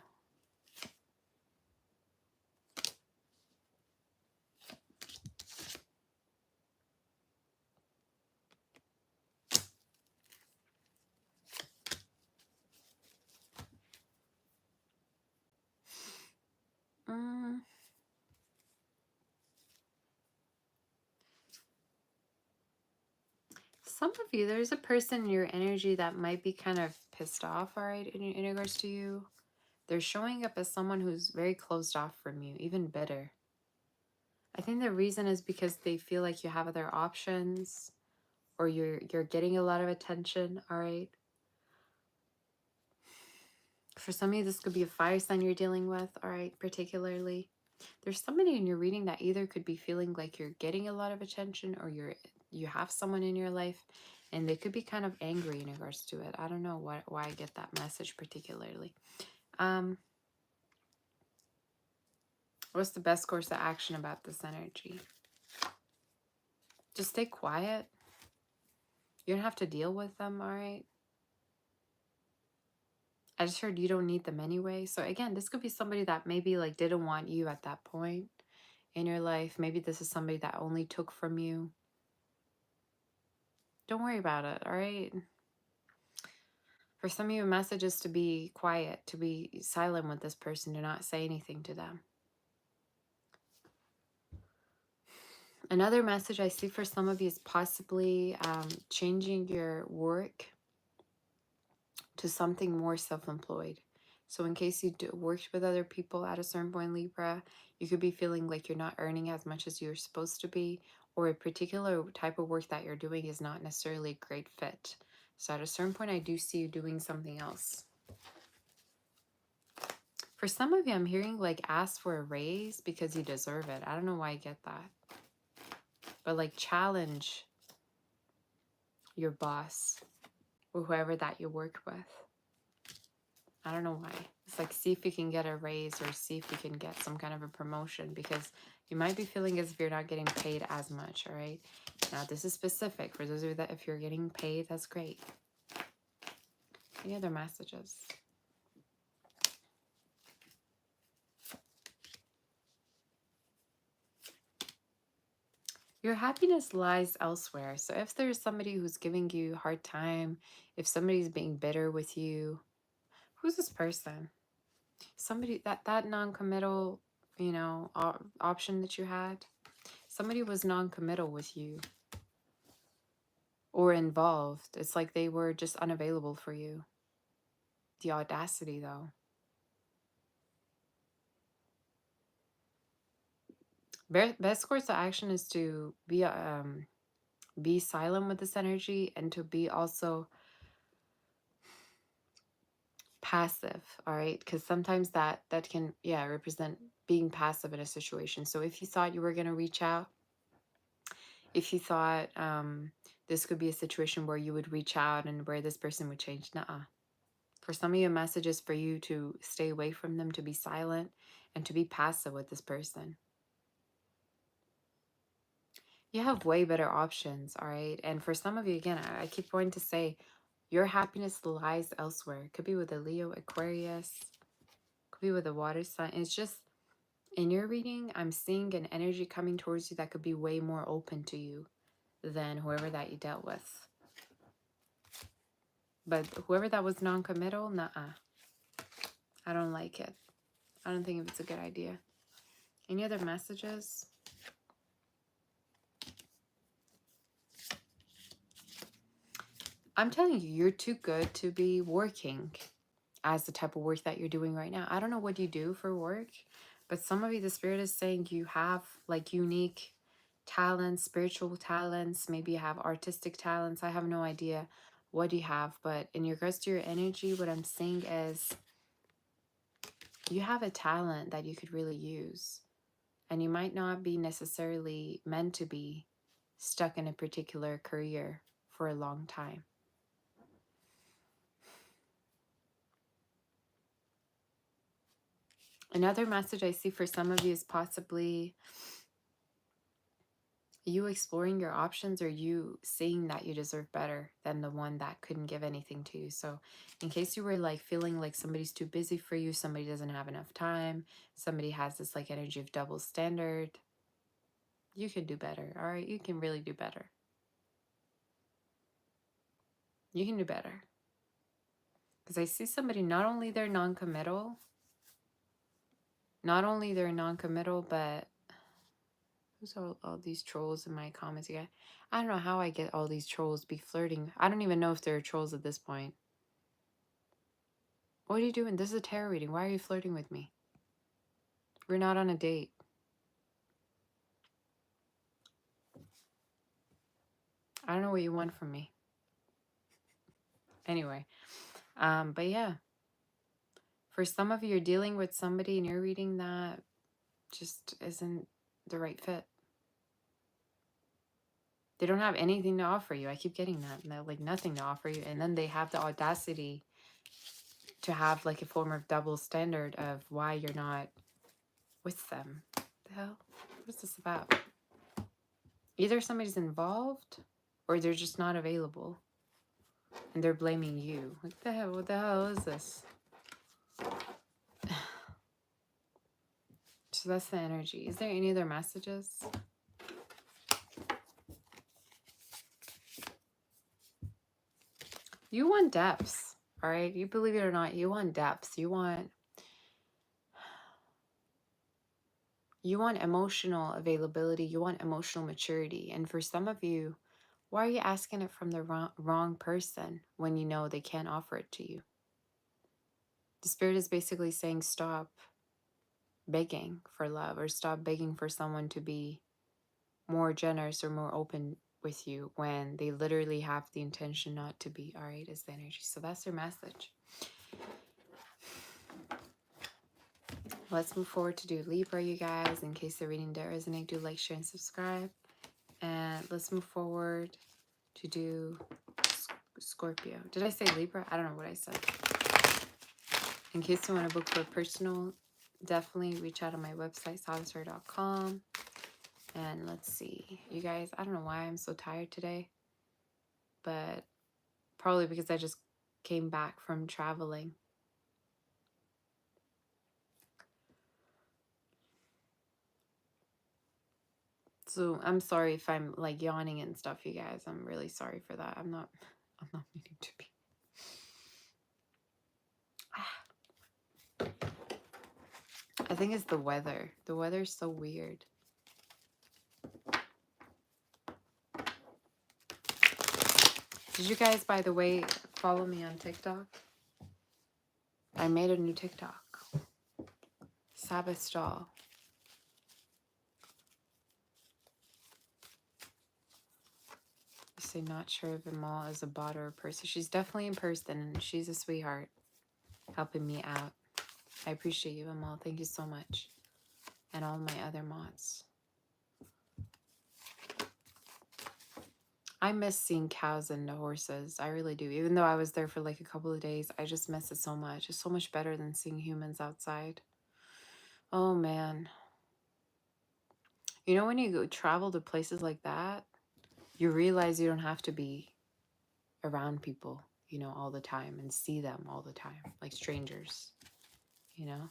Some of you, there's a person in your energy that might be kind of pissed off, all right, in regards to you. They're showing up as someone who's very closed off from you, even bitter. I think the reason is because they feel like you have other options, or you're getting a lot of attention, all right? For some of you, this could be a fire sign you're dealing with, all right, particularly. There's somebody in your reading that either could be feeling like you're getting a lot of attention, or you have someone in your life and they could be kind of angry in regards to it. I don't know why I get that message particularly. What's the best course of action about this energy? Just stay quiet. You don't have to deal with them, all right? I just heard you don't need them anyway. So again, this could be somebody that maybe like didn't want you at that point in your life. Maybe this is somebody that only took from you. Don't worry about it, all right? For some of you, a message is to be quiet, to be silent with this person, to not say anything to them. Another message I see for some of you is possibly changing your work to something more self-employed. So in case you worked with other people at a certain point, Libra, you could be feeling like you're not earning as much as you're supposed to be, or a particular type of work that you're doing is not necessarily a great fit. So at a certain point, I do see you doing something else. For some of you, I'm hearing like ask for a raise because you deserve it. I don't know why I get that. But like challenge your boss or whoever that you work with. I don't know why. It's like see if you can get a raise or see if you can get some kind of a promotion, because you might be feeling as if you're not getting paid as much, all right? Now, this is specific. For those of you that if you're getting paid, that's great. Any other messages? Your happiness lies elsewhere. So if there's somebody who's giving you a hard time, if somebody's being bitter with you, who's this person? Somebody that non-committal, you know, option that you had. Somebody was non-committal with you. or involved. It's like they were just unavailable for you. The audacity, though. Best course of action is to be silent with this energy, and to be also passive, all right? Because sometimes that can, yeah, represent being passive in a situation. So if you thought you were going to reach out, if you thought this could be a situation where you would reach out and where this person would change, nuh-uh. For some of you, a message is for you to stay away from them, to be silent, and to be passive with this person. You have way better options, all right? And for some of you, again, I keep going to say, your happiness lies elsewhere. It could be with a Leo, Aquarius, could be with a water sign. It's just, in your reading, I'm seeing an energy coming towards you that could be way more open to you than whoever that you dealt with. But whoever that was non-committal, nuh-uh. I don't like it. I don't think it's a good idea. Any other messages? I'm telling you, you're too good to be working as the type of work that you're doing right now. I don't know what you do for work, but some of you, the spirit is saying you have like unique talents, spiritual talents. Maybe you have artistic talents. I have no idea what you have, but in regards to your energy, what I'm seeing is you have a talent that you could really use, and you might not be necessarily meant to be stuck in a particular career for a long time. Another message I see for some of you is possibly you exploring your options, or you seeing that you deserve better than the one that couldn't give anything to you. So in case you were like feeling like somebody's too busy for you, somebody doesn't have enough time, somebody has this like energy of double standard, you can do better, all right? You can really do better. You can do better. Because I see somebody, not only they're non-committal, but who's all these trolls in my comments again? I don't know how I get all these trolls be flirting. I don't even know if they're trolls at this point. What are you doing? This is a tarot reading. Why are you flirting with me? We're not on a date. I don't know what you want from me. Anyway, but yeah. For some of you, you're dealing with somebody in your reading that just isn't the right fit. They don't have anything to offer you. I keep getting that. They're like nothing to offer you. And then they have the audacity to have like a form of double standard of why you're not with them. The hell? What's this about? Either somebody's involved or they're just not available. And they're blaming you. What the hell? What the hell is this? So that's the energy. Is there any other messages? You want depths, all right? You believe it or not, you want depths. You want emotional availability. You want emotional maturity. And for some of you, why are you asking it from the wrong person when you know they can't offer it to you? The spirit is basically saying stop begging for love, or stop begging for someone to be more generous or more open with you when they literally have the intention not to be, all right, is the energy. So that's their message. Let's move forward to do Libra, you guys. In case the reading didn't resonate, do like, share, and subscribe. And let's move forward to do Scorpio. Did I say Libra? I don't know what I said. In case you want to book for a personal, definitely reach out on my website, solitaire.com. And let's see. You guys, I don't know why I'm so tired today, but probably because I just came back from traveling. So I'm sorry if I'm like yawning and stuff, you guys. I'm really sorry for that. I'm not meaning to be. I think it's the weather. The weather's so weird. Did you guys, by the way, follow me on TikTok? I made a new TikTok. Sabbath stall. I say not sure if Amal is a bot or a person. She's definitely in person and she's a sweetheart helping me out. I appreciate you, Amal. Thank you so much. And all my other mods. I miss seeing cows and the horses. I really do. Even though I was there for like a couple of days, I just miss it so much. It's so much better than seeing humans outside. Oh, man. You know, when you go travel to places like that, you realize you don't have to be around people, you know, all the time and see them all the time, like strangers, you know?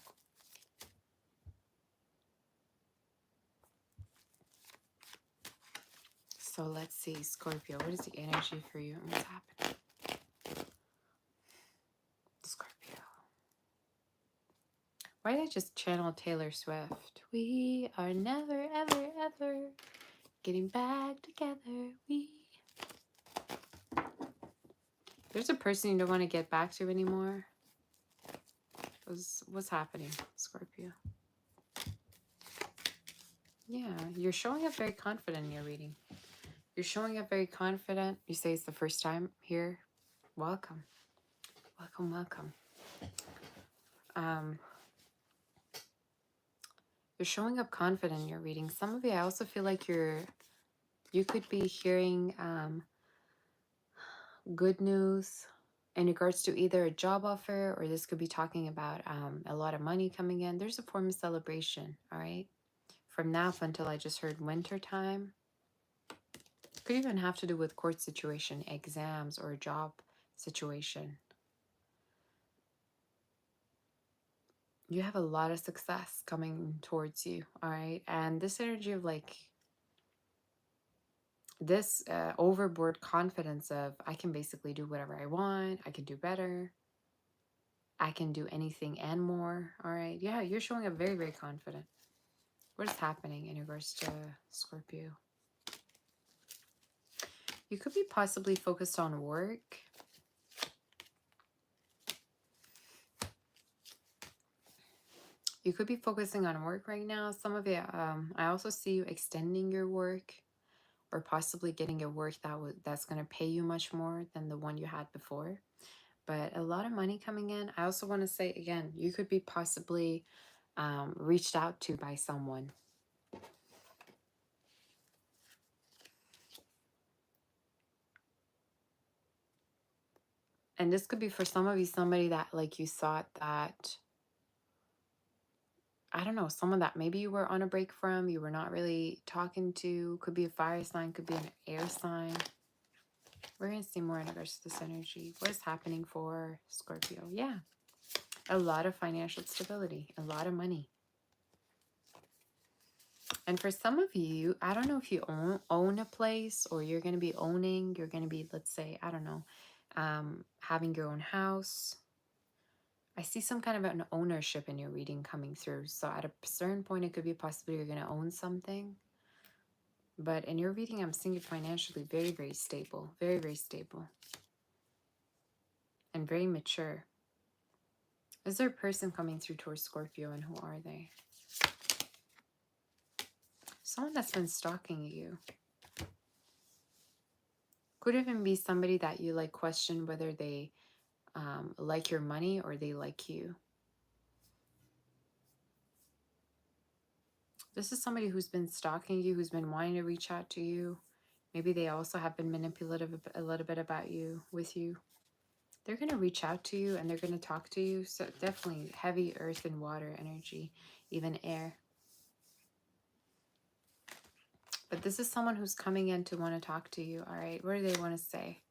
So let's see, Scorpio, what is the energy for you and what's happening? Scorpio. Why did I just channel Taylor Swift? We are never, ever, ever getting back together. There's a person you don't want to get back to anymore. What's happening, Scorpio? Yeah, you're showing up very confident in your reading. You're showing up very confident. You say it's the first time here. Welcome. Welcome, welcome. You're showing up confident in your reading. Some of you, I also feel like you could be hearing good news in regards to either a job offer, or this could be talking about a lot of money coming in. There's a form of celebration, all right? From now up until I just heard winter time. Could even have to do with court situation, exams, or a job situation. You have a lot of success coming towards you, all right? And this energy of like this overboard confidence of I can basically do whatever I want, I can do better, I can do anything and more, all right? Yeah, you're showing up very, very confident. What is happening in regards to Scorpio? You could be possibly focused on work. You could be focusing on work right now. Some of it, I also see you extending your work or possibly getting a work that's going to pay you much more than the one you had before. But a lot of money coming in. I also want to say, again, you could be possibly reached out to by someone. And this could be for some of you, somebody that like you thought that, I don't know, someone that maybe you were on a break from, you were not really talking to. Could be a fire sign, could be an air sign. We're going to see more in regards to this energy. What is happening for Scorpio? Yeah, a lot of financial stability, a lot of money. And for some of you, I don't know if you own a place or you're going to be owning, you're going to be, let's say, I don't know, having your own house. I see some kind of an ownership in your reading coming through. So at a certain point, it could be possible you're going to own something. But in your reading, I'm seeing it financially very, very stable. Very, very stable. And very mature. Is there a person coming through towards Scorpio, and who are they? Someone that's been stalking you. Could even be somebody that you like question whether they like your money or they like you. This is somebody who's been stalking you, who's been wanting to reach out to you. Maybe they also have been manipulative a little bit about you, with you. They're going to reach out to you and they're going to talk to you. So definitely heavy earth and water energy, even air. But this is someone who's coming in to want to talk to you, all right? What do they want to say?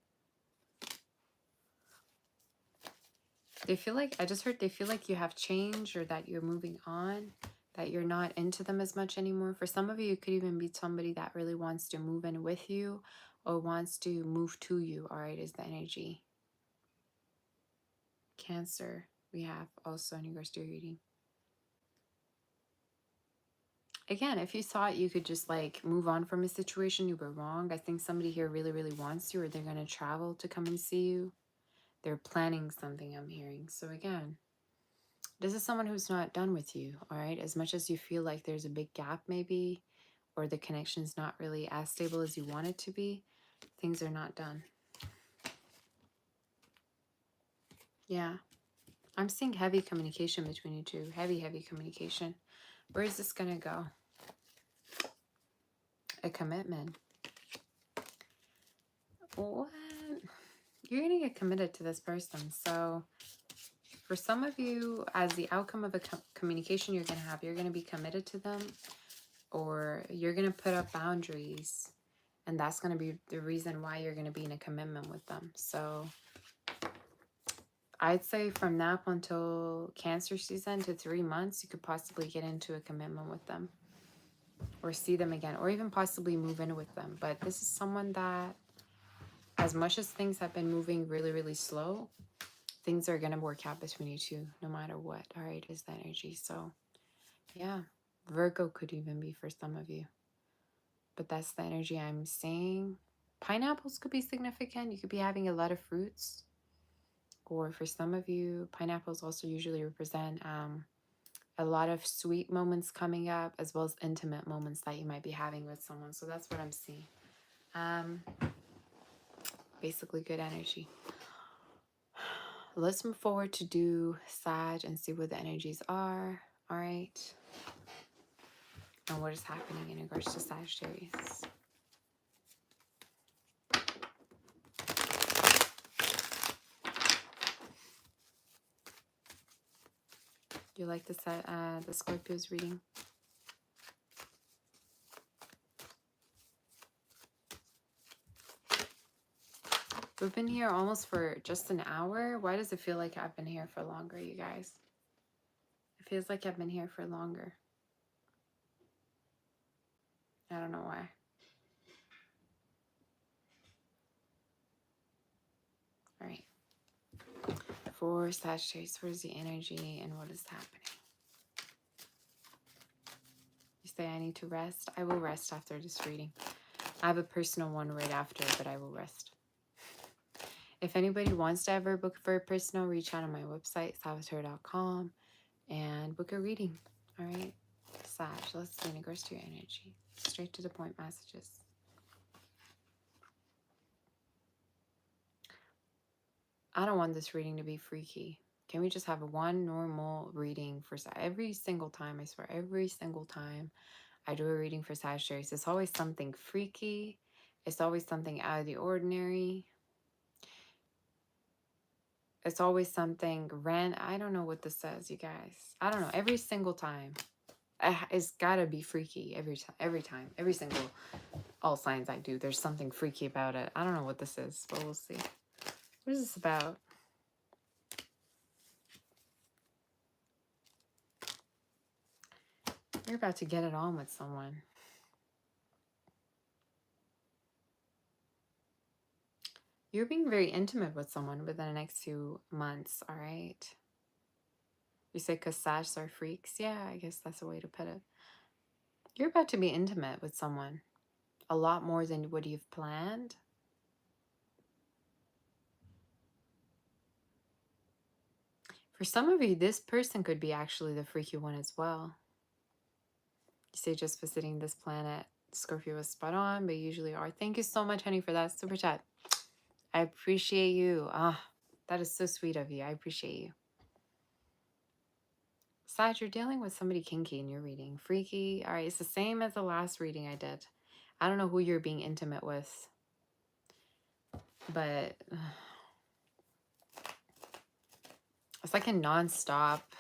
They feel like, I just heard they feel like you have changed or that you're moving on, that you're not into them as much anymore. For some of you, it could even be somebody that really wants to move in with you or wants to move to you, all right, is the energy. Cancer, we have also in regards to your reading. Again, if you thought you could just like move on from a situation, you were wrong. I think somebody here really, really wants you, or they're going to travel to come and see you. They're planning something, I'm hearing. So again, this is someone who's not done with you, all right? As much as you feel like there's a big gap maybe, or the connection's not really as stable as you want it to be, things are not done. Yeah. I'm seeing heavy communication between you two. Heavy, heavy communication. Where is this going to go? A commitment. What? You're going to get committed to this person. So for some of you, as the outcome of a communication you're going to have, you're going to be committed to them, or you're going to put up boundaries. And that's going to be the reason why you're going to be in a commitment with them. So I'd say from now up until Cancer season to 3 months, you could possibly get into a commitment with them, or see them again, or even possibly move in with them. But this is someone that, as much as things have been moving really, really slow, things are going to work out between you two, no matter what. All right, is the energy. So yeah, Virgo could even be for some of you. But that's the energy I'm seeing. Pineapples could be significant. You could be having a lot of fruits. Or for some of you, pineapples also usually represent a lot of sweet moments coming up, as well as intimate moments that you might be having with someone. So that's what I'm seeing. Basically good energy. Let's move forward to do Sag and see what the energies are. All right. And what is happening in regards to Sagittarius. You like the Scorpio's reading? We've been here almost for just an hour. Why does it feel like I've been here for longer, you guys? It feels like I've been here for longer. I don't know why. All right. For Sagittarius, where's the energy and what is happening? You say I need to rest. I will rest after this reading. I have a personal one right after, but I will rest. If anybody wants to ever book for a personal, reach out on my website, salvatore.com, and book a reading. All right. Sag, let's see in regards to your energy. Straight to the point messages. I don't want this reading to be freaky. Can we just have one normal reading for every single time? I swear, every single time I do a reading for Sagittarius, it's always something freaky. It's always something out of the ordinary. It's always something I don't know what this says, you guys. I don't know. Every single time. It's gotta be freaky every time. Every single all signs I do, there's something freaky about it. I don't know what this is, but we'll see. What is this about? You're about to get it on with someone. You're being very intimate with someone within the next few months, all right? You say because Sags are freaks? Yeah, I guess that's a way to put it. You're about to be intimate with someone. A lot more than what you've planned. For some of you, this person could be actually the freaky one as well. You say just visiting this planet, Scorpio is spot on, but usually are. Thank you so much, honey, for that super chat. I appreciate you. That is so sweet of you. I appreciate you. Sag, you're dealing with somebody kinky in your reading. Freaky. All right, it's the same as the last reading I did. I don't know who you're being intimate with, but it's like a non-stop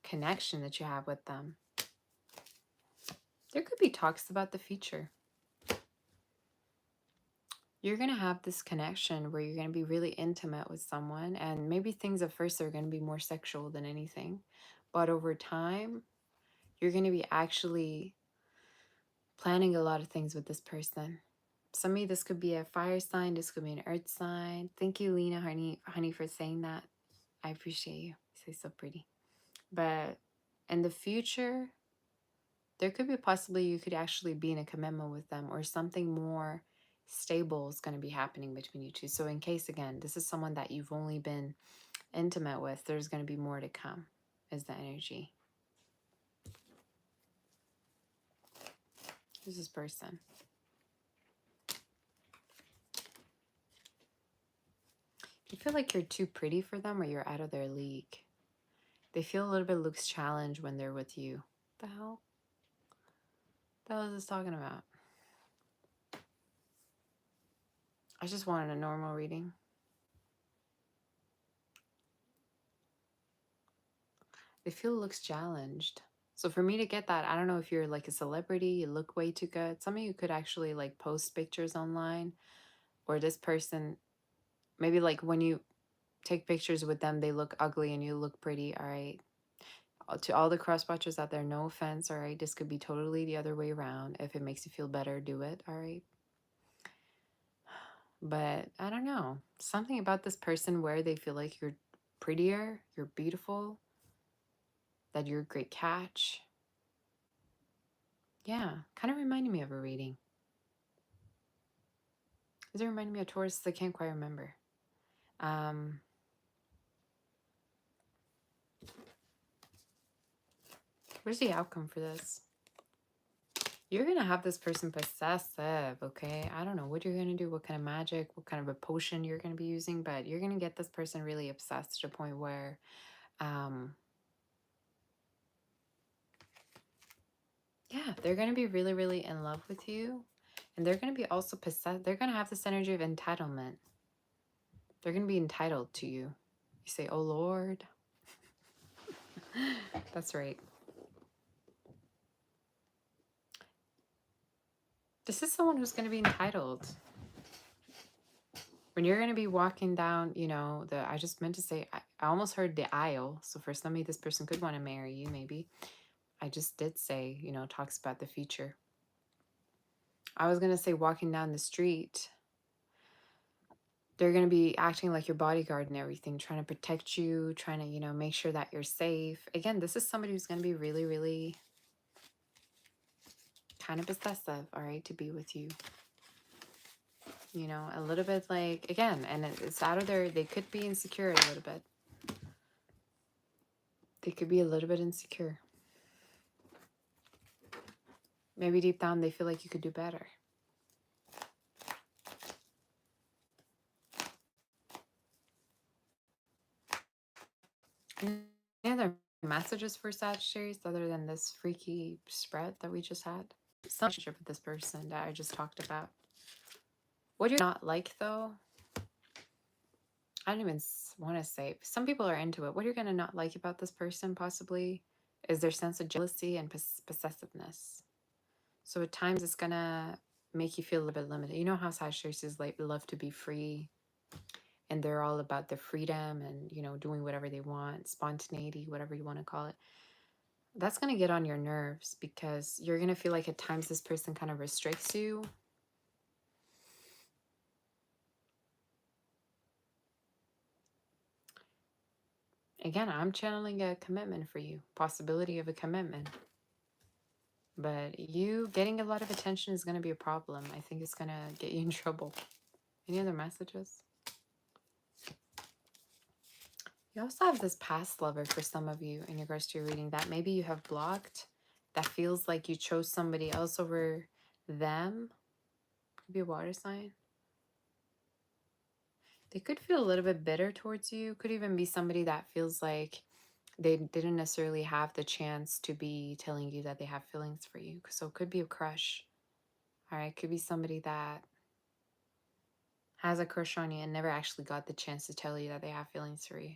connection that you have with them. There could be talks about the future. You're going to have this connection where you're going to be really intimate with someone, and maybe things at first are going to be more sexual than anything, but over time you're going to be actually planning a lot of things with this person. Some of you, this could be a fire sign, this could be an earth sign. Thank you, Lena, honey, for saying that. I appreciate you. You say so pretty. But in the future, there could be possibly you could actually be in a commitment with them, or something more stable is going to be happening between you two. So in case, again, this is someone that you've only been intimate with, there's going to be more to come, is the energy. Who's this person? You feel like you're too pretty for them, or you're out of their league. They feel a little bit looks challenged when they're with you. The hell? The hell is this talking about? I just wanted a normal reading. They feel looks challenged. So for me to get that, I don't know if you're like a celebrity, you look way too good. Some of you could actually like post pictures online, or this person, maybe like when you take pictures with them, they look ugly and you look pretty. All right. To all the cross watchers out there, no offense. All right. This could be totally the other way around. If it makes you feel better, do it. All right. But I don't know. Something about this person where they feel like you're prettier, you're beautiful, that you're a great catch. Yeah, kind of reminded me of a reading. Does it remind me of Taurus? I can't quite remember. Where's the outcome for this? You're going to have this person possessive, okay? I don't know what you're going to do, what kind of magic, what kind of a potion you're going to be using, but you're going to get this person really obsessed to the point where, yeah, they're going to be really, really in love with you. And they're going to be also possessed. They're going to have this energy of entitlement. They're going to be entitled to you. You say, oh, Lord. That's right. This is someone who's going to be entitled. When you're going to be walking down, you know, I just meant to say, I almost heard the aisle. So for somebody, this person could want to marry you, maybe. I just did say, you know, talks about the future. I was going to say walking down the street. They're going to be acting like your bodyguard and everything, trying to protect you, trying to, you know, make sure that you're safe. Again, this is somebody who's going to be really, really kind of possessive, all right, to be with you. You know, a little bit like, again, and it's out of there. They could be insecure a little bit. They could be a little bit insecure. Maybe deep down they feel like you could do better. Any other messages for Sagittarius other than this freaky spread that we just had? Some relationship with this person that I just talked about. What do you not like, though? I don't even want to say. Some people are into it. What you're going to not like about this person, possibly, is their sense of jealousy and possessiveness. So at times it's going to make you feel a little bit limited. You know how Sagittarius like love to be free, and they're all about the freedom and, you know, doing whatever they want, spontaneity, whatever you want to call it. That's going to get on your nerves because you're going to feel like at times this person kind of restricts you. Again, I'm channeling a commitment for you, possibility of a commitment. But you getting a lot of attention is going to be a problem. I think it's going to get you in trouble. Any other messages? You also have this past lover for some of you in regards to your reading that maybe you have blocked, that feels like you chose somebody else over them. Could be a water sign. They could feel a little bit bitter towards you. Could even be somebody that feels like they didn't necessarily have the chance to be telling you that they have feelings for you. So it could be a crush. All right, could be somebody that has a crush on you and never actually got the chance to tell you that they have feelings for you.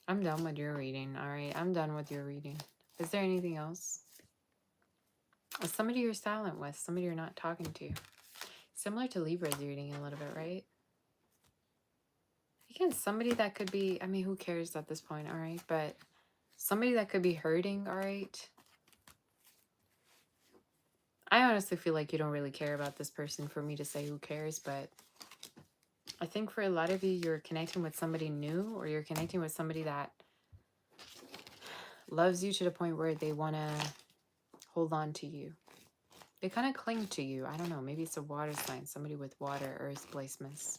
I'm done with your reading. All right, I'm done with your reading. Is there anything else? Somebody you're silent with, somebody you're not talking to. Similar to Libra's reading a little bit, right? Again, somebody that could be, I mean, who cares at this point, all right? But somebody that could be hurting, all right? I honestly feel like you don't really care about this person for me to say who cares, but I think for a lot of you, you're connecting with somebody new, or you're connecting with somebody that loves you to the point where they want to hold on to you. They kind of cling to you. I don't know. Maybe it's a water sign. Somebody with water, earth placements.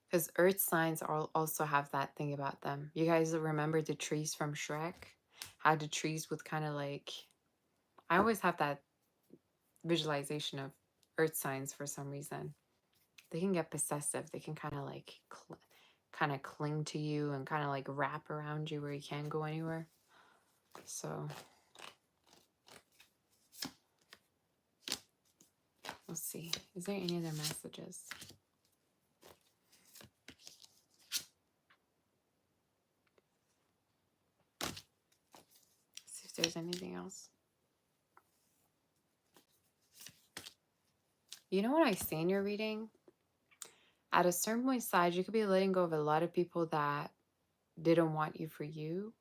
Because earth signs also have that thing about them. You guys remember the trees from Shrek? How the trees would kind of like... I always have that visualization of earth signs for some reason. They can get possessive. They can kind of like... kind of cling to you and kind of like wrap around you where you can't go anywhere. So... let's see. Is there any other messages? See if there's anything else. You know what I see in your reading? At a certain point, Sag, you could be letting go of a lot of people that didn't want you for you,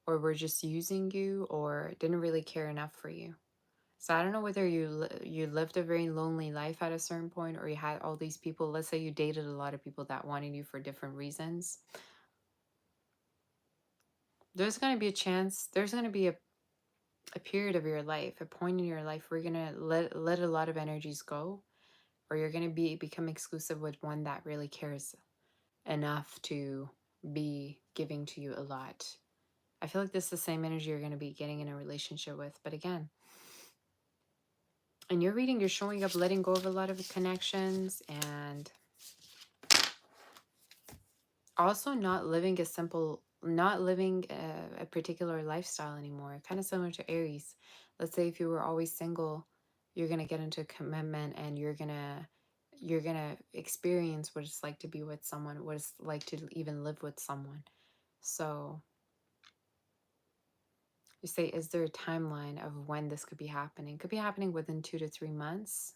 or were just using you, or didn't really care enough for you. So I don't know whether you lived a very lonely life at a certain point, or you had all these people. Let's say you dated a lot of people that wanted you for different reasons. There's going to be a chance, there's going to be a period of your life, a point in your life where you're going to let a lot of energies go, or you're going to become exclusive with one that really cares enough to be giving to you a lot. I feel like this is the same energy you're going to be getting in a relationship with. But again, in your reading, you're showing up letting go of a lot of connections, and also not living a particular lifestyle anymore. Kind of similar to Aries. Let's say if you were always single, you're going to get into a commitment, and you're going to experience what it's like to be with someone, what it's like to even live with someone. So you say, is there a timeline of when this could be happening? Could be happening within 2 to 3 months.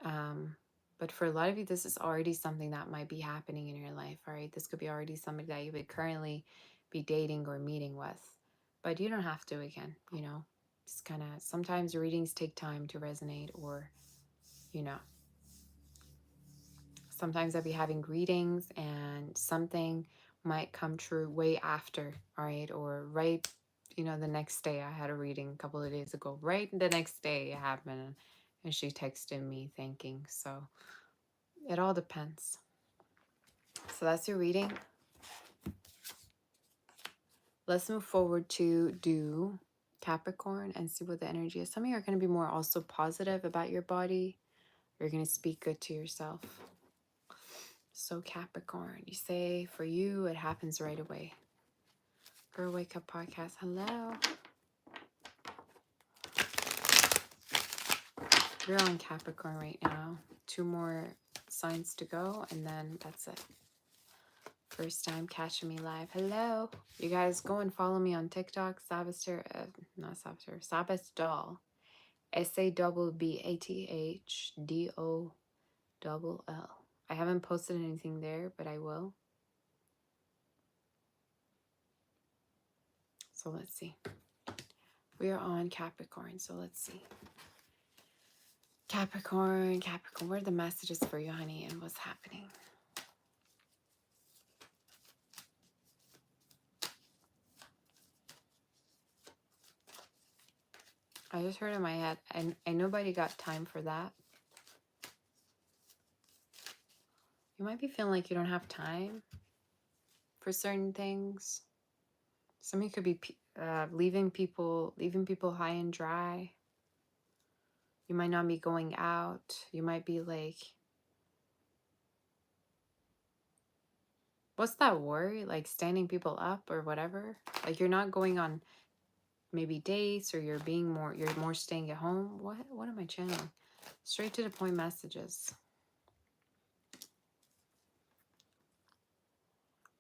But for a lot of you, this is already something that might be happening in your life, all right? This could be already somebody that you would currently be dating or meeting with. But you don't have to, again, you know. It's kind of, sometimes readings take time to resonate, or, you know. Sometimes I'll be having readings and something might come true way after, all right? Or right, you know, the next day. I had a reading a couple of days ago. Right the next day it happened, and she texted me thanking. So it all depends. So that's your reading. Let's move forward to do Capricorn and see what the energy is. Some of you are going to be more also positive about your body. You're going to speak good to yourself. So Capricorn, you say for you, it happens right away. Girl Wake Up Podcast, hello. You're on Capricorn right now. 2 more signs to go, and then that's it. First time catching me live. Hello. You guys go and follow me on TikTok, Sabbath Doll. SABBATHDOLL. I haven't posted anything there, but I will. So let's see. We are on Capricorn, so let's see. Capricorn, what are the messages for you, honey, and what's happening? I just heard in my head, and nobody got time for that. You might be feeling like you don't have time for certain things. Some of you could be leaving people high and dry. You might not be going out. You might be like, what's that word? Like standing people up or whatever. Like you're not going on maybe dates, or you're more staying at home. What am I channeling? Straight to the point messages.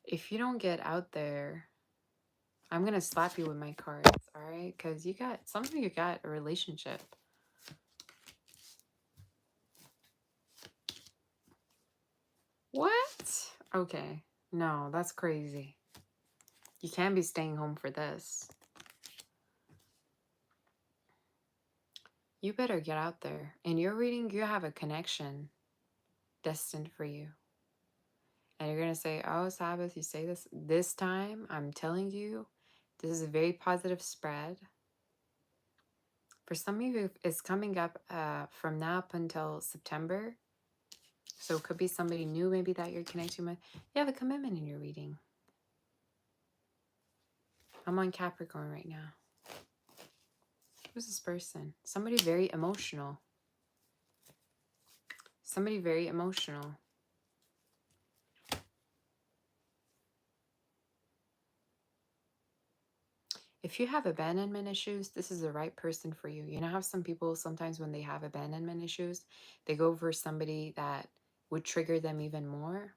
If you don't get out there, I'm going to slap you with my cards, all right? Because you got a relationship. What? Okay. No, that's crazy. You can't be staying home for this. You better get out there. In your reading, you have a connection destined for you. And you're going to say, oh, Sabbath, you say this time. I'm telling you, this is a very positive spread. For some of you, it's coming up from now up until September. So it could be somebody new maybe that you're connecting with. You have a commitment in your reading. I'm on Capricorn right now. Who's this person? Somebody very emotional. Somebody very emotional. If you have abandonment issues, this is the right person for you. You know how some people, sometimes when they have abandonment issues, they go for somebody that would trigger them even more?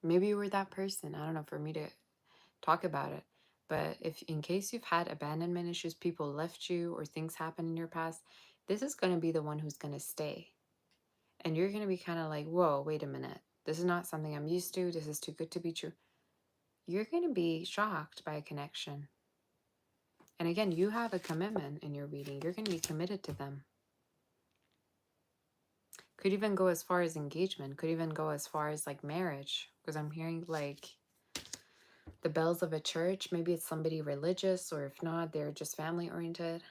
Maybe you were that person. I don't know, for me to talk about it. But if in case you've had abandonment issues, people left you or things happen in your past, this is going to be the one who's going to stay. And you're going to be kind of like, whoa, wait a minute. This is not something I'm used to. This is too good to be true. You're going to be shocked by a connection. And again, you have a commitment in your reading. You're going to be committed to them. Could even go as far as engagement. Could even go as far as like marriage. Because I'm hearing like the bells of a church. Maybe it's somebody religious, or if not, they're just family oriented.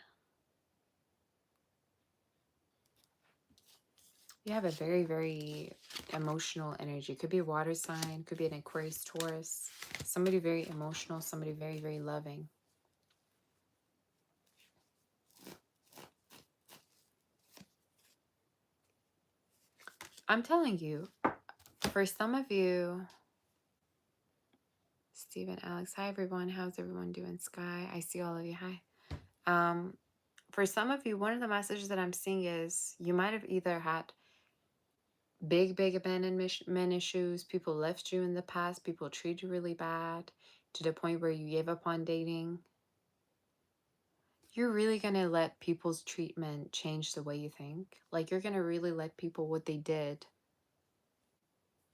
You have a very, very emotional energy. Could be a water sign. Could be an Aquarius, Taurus. Somebody very emotional. Somebody very, very loving. I'm telling you, for some of you, Stephen, Alex, hi everyone. How's everyone doing? Sky, I see all of you. Hi. For some of you, one of the messages that I'm seeing is you might have either had big abandonment issues. People left you in the past. People treat you really bad to the point where you gave up on dating. You're really going to let people's treatment change the way you think. Like you're going to really let people, what they did,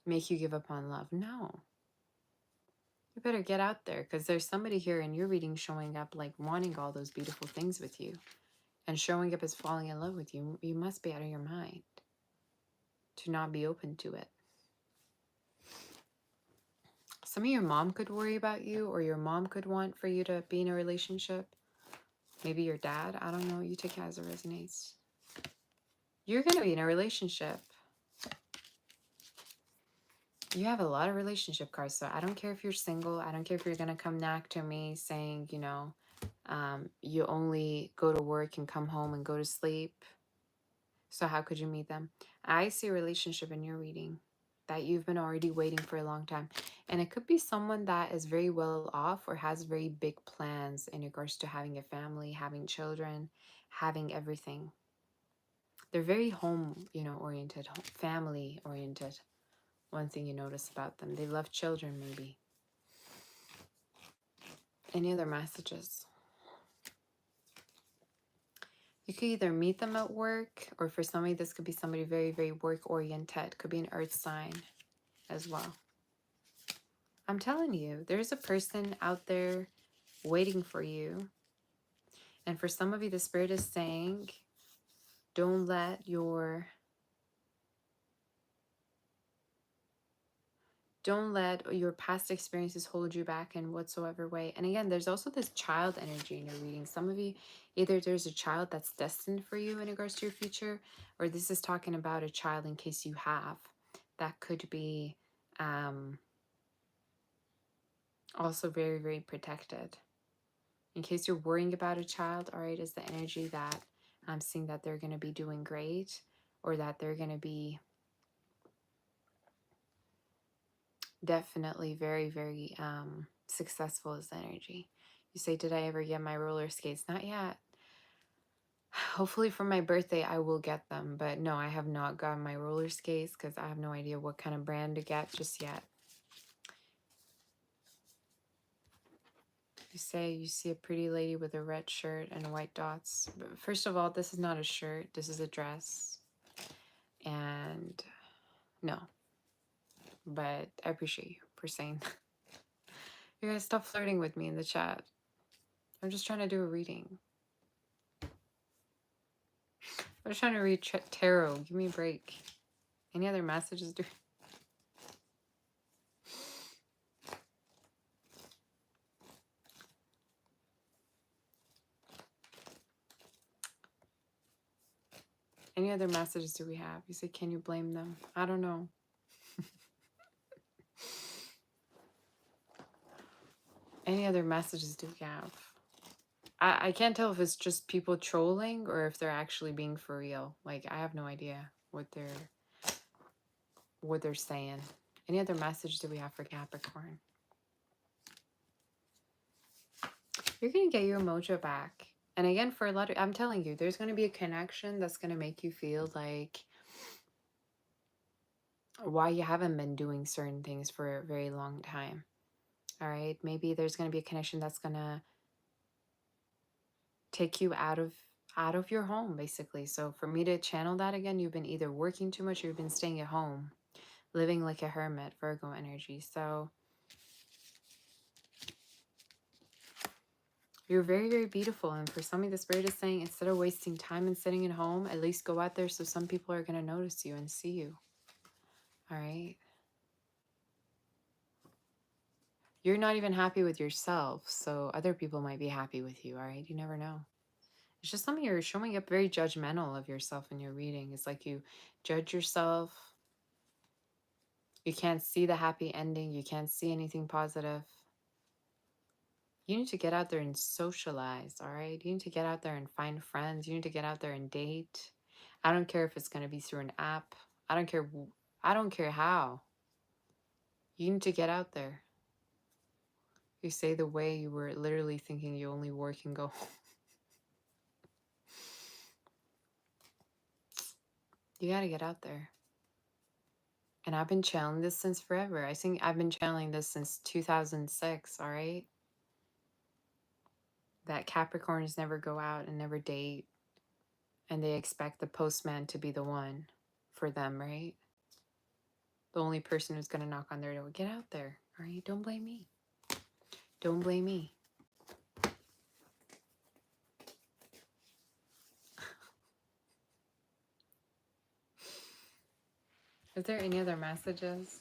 make you give up on love. No. You better get out there, because there's somebody here in your reading showing up like wanting all those beautiful things with you and showing up as falling in love with you. You must be out of your mind to not be open to it. Some of your mom could worry about you, or your mom could want for you to be in a relationship. Maybe your dad. I don't know. You take it as it resonates. You're going to be in a relationship. You have a lot of relationship cards, so I don't care if you're single. I don't care if you're going to come back to me saying, you know, you only go to work and come home and go to sleep. So how could you meet them? I see a relationship in your reading that you've been already waiting for a long time. And it could be someone that is very well off or has very big plans in regards to having a family, having children, having everything. They're very home, oriented, family oriented. One thing you notice about them, they love children maybe. Any other messages? You could either meet them at work, or for somebody, this could be somebody very, very work-oriented. Could be an earth sign as well. I'm telling you, there's a person out there waiting for you. And for some of you, the Spirit is saying, don't let your past experiences hold you back in whatsoever way. And again, there's also this child energy in your reading. Some of you, either there's a child that's destined for you in regards to your future, or this is talking about a child in case you have. That could be also very, very protected. In case you're worrying about a child, all right, is the energy that I'm seeing that they're going to be doing great, or that they're going to be definitely very, very successful is the energy. You say, did I ever get my roller skates? Not yet. Hopefully for my birthday, I will get them. But no, I have not gotten my roller skates because I have no idea what kind of brand to get just yet. You say you see a pretty lady with a red shirt and white dots. But first of all, this is not a shirt. This is a dress. And no. But I appreciate you for saying that. You guys stop flirting with me in the chat. I'm just trying to do a reading. I'm just trying to read tarot. Give me a break. Any other messages? Any other messages do we have? You say, can you blame them? I don't know. Any other messages do we have? I can't tell if it's just people trolling or if they're actually being for real. Like, I have no idea what they're saying. Any other message do we have for Capricorn? You're going to get your mojo back. And again, for a lot of, I'm telling you, there's going to be a connection that's going to make you feel like why you haven't been doing certain things for a very long time. All right. Maybe there's going to be a connection that's going to take you out of your home, basically. So for me to channel that again, you've been either working too much or you've been staying at home, living like a hermit, Virgo energy. So you're very, very beautiful. And for some of the spirit is saying, instead of wasting time and sitting at home, at least go out there so some people are going to notice you and see you. All right. You're not even happy with yourself, so other people might be happy with you. All right. You never know. It's just something you're showing up very judgmental of yourself in your reading. It's like you judge yourself. You can't see the happy ending. You can't see anything positive. You need to get out there and socialize, all right? You need to get out there and find friends. You need to get out there and date. I don't care if it's going to be through an app. I don't care. I don't care how. You need to get out there. You say the way you were literally thinking you only work and go home. You got to get out there. And I've been channeling this since forever. I think I've been channeling this since 2006, all right? That Capricorns never go out and never date. And they expect the postman to be the one for them, right? The only person who's going to knock on their door. Get out there, all right? Don't blame me. Don't blame me. Is there any other messages?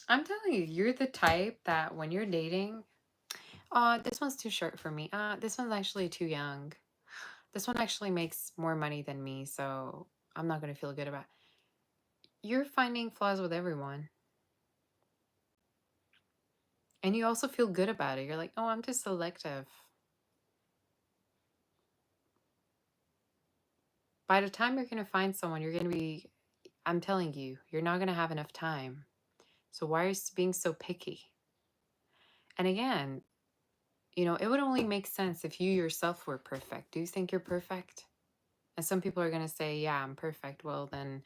I'm telling you, you're the type that when you're dating, this one's too short for me. This one's actually too young. This one actually makes more money than me, so I'm not going to feel good about it. You're finding flaws with everyone. And you also feel good about it. You're like, oh, I'm too selective. By the time you're going to find someone, you're going to be, I'm telling you, you're not going to have enough time. So why are you being so picky? And again, you know, it would only make sense if you yourself were perfect. Do you think you're perfect? And some people are going to say, yeah, I'm perfect. Well, then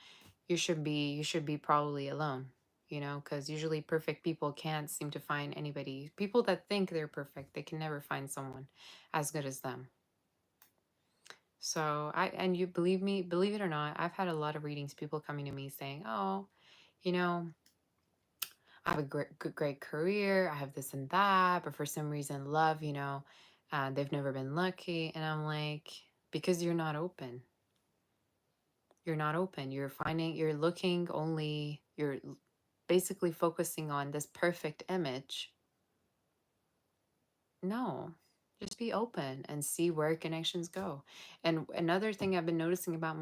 you should be probably alone, you know, because usually perfect people can't seem to find anybody. People that think they're perfect, they can never find someone as good as them. So and you believe me, believe it or not, I've had a lot of readings, people coming to me saying, oh, you know, I have a great career, I have this and that, but for some reason, love, you know, they've never been lucky. And I'm like, because you're not open. You're not open. You're looking only, you're basically focusing on this perfect image. No, just be open and see where connections go. And another thing I've been noticing about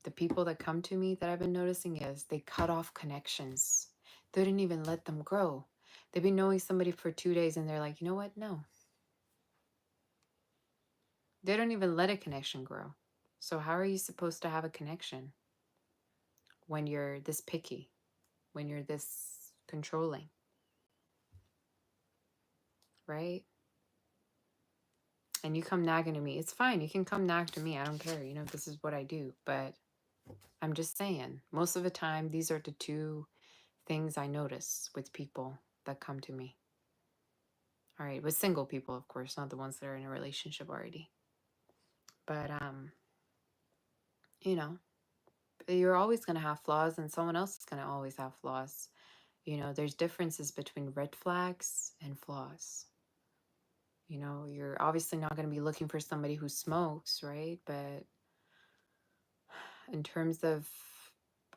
the people that come to me that I've been noticing is they cut off connections. They didn't even let them grow. They've been knowing somebody for 2 days and they're like, you know what? No. They don't even let a connection grow. So how are you supposed to have a connection when you're this picky, when you're this controlling, right? And you come nagging to me. It's fine. You can come nag to me. I don't care. You know, this is what I do. But I'm just saying, most of the time, these are the two things I notice with people that come to me. All right, with single people, of course, not the ones that are in a relationship already. But you know, you're always going to have flaws and someone else is going to always have flaws. You know, there's differences between red flags and flaws. You know, you're obviously not going to be looking for somebody who smokes, right? But in terms of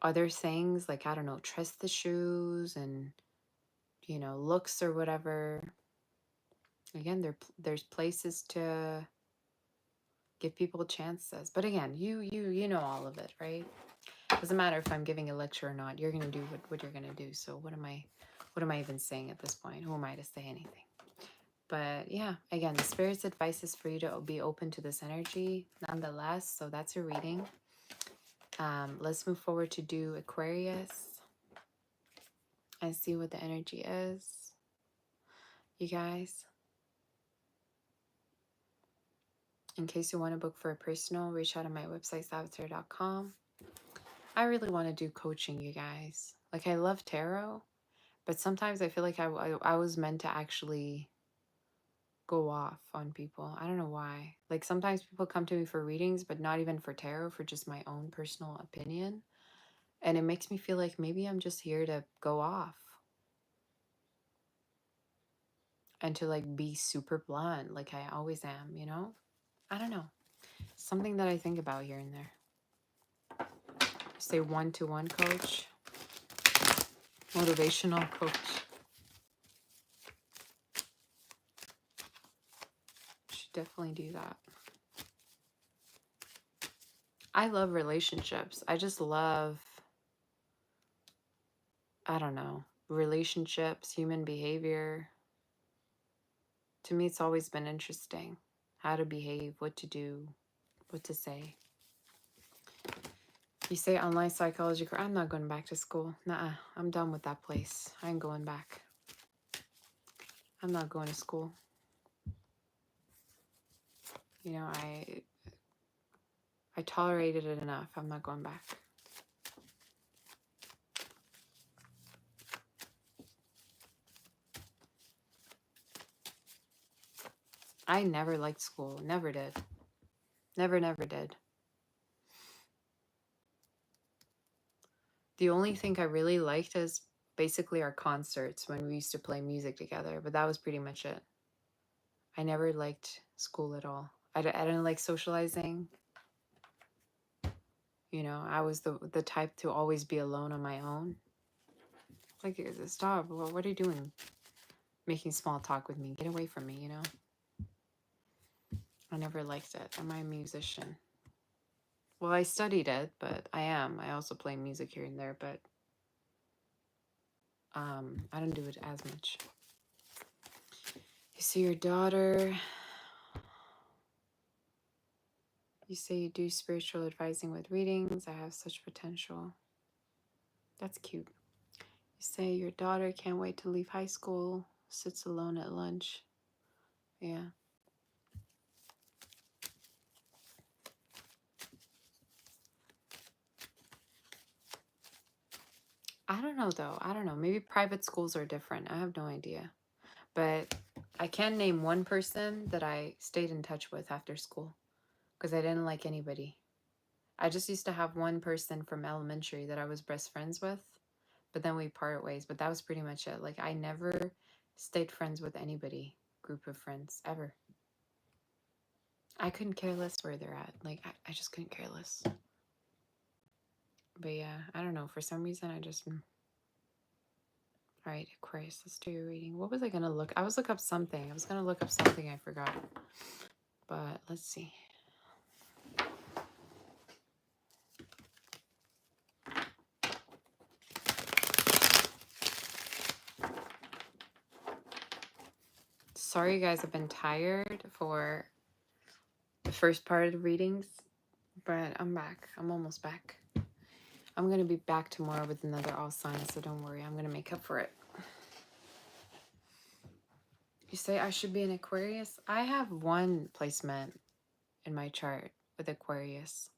other things, like, I don't know, trust the shoes and, you know, looks or whatever. Again, there's places to give people chances. But again, you know all of it, right? Doesn't matter if I'm giving a lecture or not. You're gonna do what you're gonna do. So what am I even saying at this point? Who am I to say anything? But yeah, again, the spirit's advice is for you to be open to this energy nonetheless. So that's your reading. Let's move forward to do Aquarius and see what the energy is. You guys, in case you want to book for a personal, reach out on my website, saboteur.com. I really want to do coaching, you guys. Like, I love tarot, but sometimes I feel like I was meant to actually go off on people. I don't know why. Like, sometimes people come to me for readings, but not even for tarot, for just my own personal opinion. And it makes me feel like maybe I'm just here to go off and to like be super blunt, like I always am, you know? I don't know. Something that I think about here and there. Say one-to-one coach, motivational coach. Should definitely do that. I love relationships. I just love, I don't know, relationships, human behavior. To me, it's always been interesting. How to behave, what to do, what to say. You say online psychology, I'm not going back to school. Nuh-uh, I'm done with that place. I ain't going back. I'm not going to school. You know, I tolerated it enough. I'm not going back. I never liked school. Never did. Never did. The only thing I really liked is basically our concerts when we used to play music together. But that was pretty much it. I never liked school at all. I didn't like socializing. You know, I was the type to always be alone on my own. Like, stop. What are you doing? Making small talk with me. Get away from me, you know? I never liked it. Am I a musician? Well, I studied it, but I am. I also play music here and there, but I don't do it as much. You see your daughter. You say you do spiritual advising with readings. I have such potential. That's cute. You say your daughter can't wait to leave high school, sits alone at lunch. Yeah. I don't know, though. I don't know. Maybe private schools are different. I have no idea. But I can name one person that I stayed in touch with after school because I didn't like anybody. I just used to have one person from elementary that I was best friends with, but then we parted ways. But that was pretty much it. Like, I never stayed friends with anybody, group of friends, ever. I couldn't care less where they're at. Like, I just couldn't care less. But yeah, I don't know. For some reason, I just... All right, Aquarius, let's do your reading. What was I going to look? I was looking up something. I was going to look up something I forgot. But let's see. Sorry, guys, I've been tired for the first part of the readings, but I'm back. I'm almost back. I'm going to be back tomorrow with another all sign, so don't worry. I'm going to make up for it. You say I should be an Aquarius? I have one placement in my chart with Aquarius.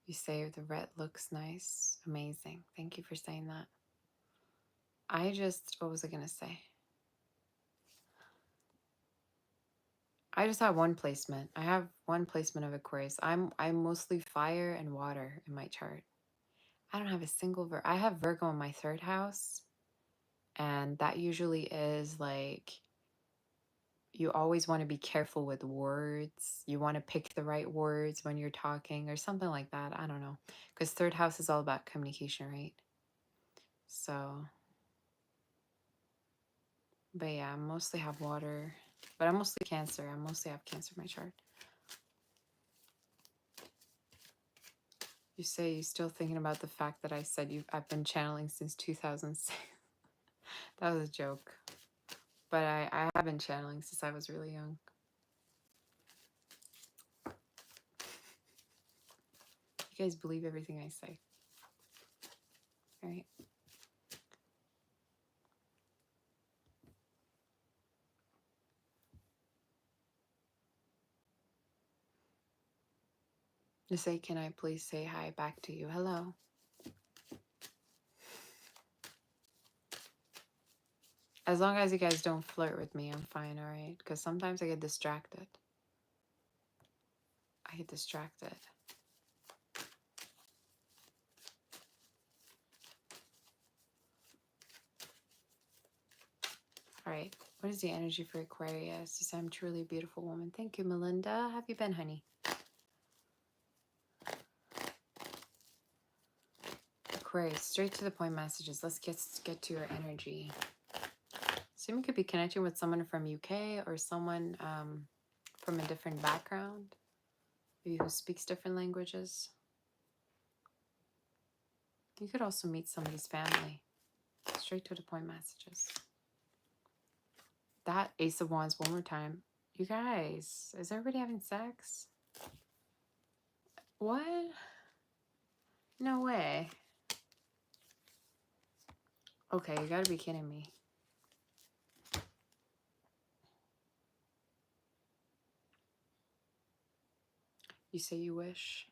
You say the red looks nice. Amazing. Thank you for saying that. What was I going to say? I just have one placement. I have one placement of Aquarius. I'm mostly fire and water in my chart. I don't have a single I have Virgo in my third house, and that usually is like you always want to be careful with words. You want to pick the right words when you're talking or something like that. I don't know. Because third house is all about communication, right? So, but yeah, I mostly have water. But I'm mostly Cancer. I mostly have Cancer in my chart. You say you're still thinking about the fact that I said I've been channeling since 2006. That was a joke. But I have been channeling since I was really young. You guys believe everything I say. All right. Just say, can I please say hi back to you? Hello. As long as you guys don't flirt with me, I'm fine, all right? Because sometimes I get distracted. I get distracted. All right. What is the energy for Aquarius? You say, I'm truly a beautiful woman. Thank you, Melinda. How have you been, honey? Aquarius, straight to the point messages. Let's get to your energy. So you could be connecting with someone from UK or someone from a different background, maybe who speaks different languages. You could also meet somebody's family. Straight to the point messages. That Ace of Wands one more time. You guys, is everybody having sex? What? No way. Okay, you gotta be kidding me. You say you wish.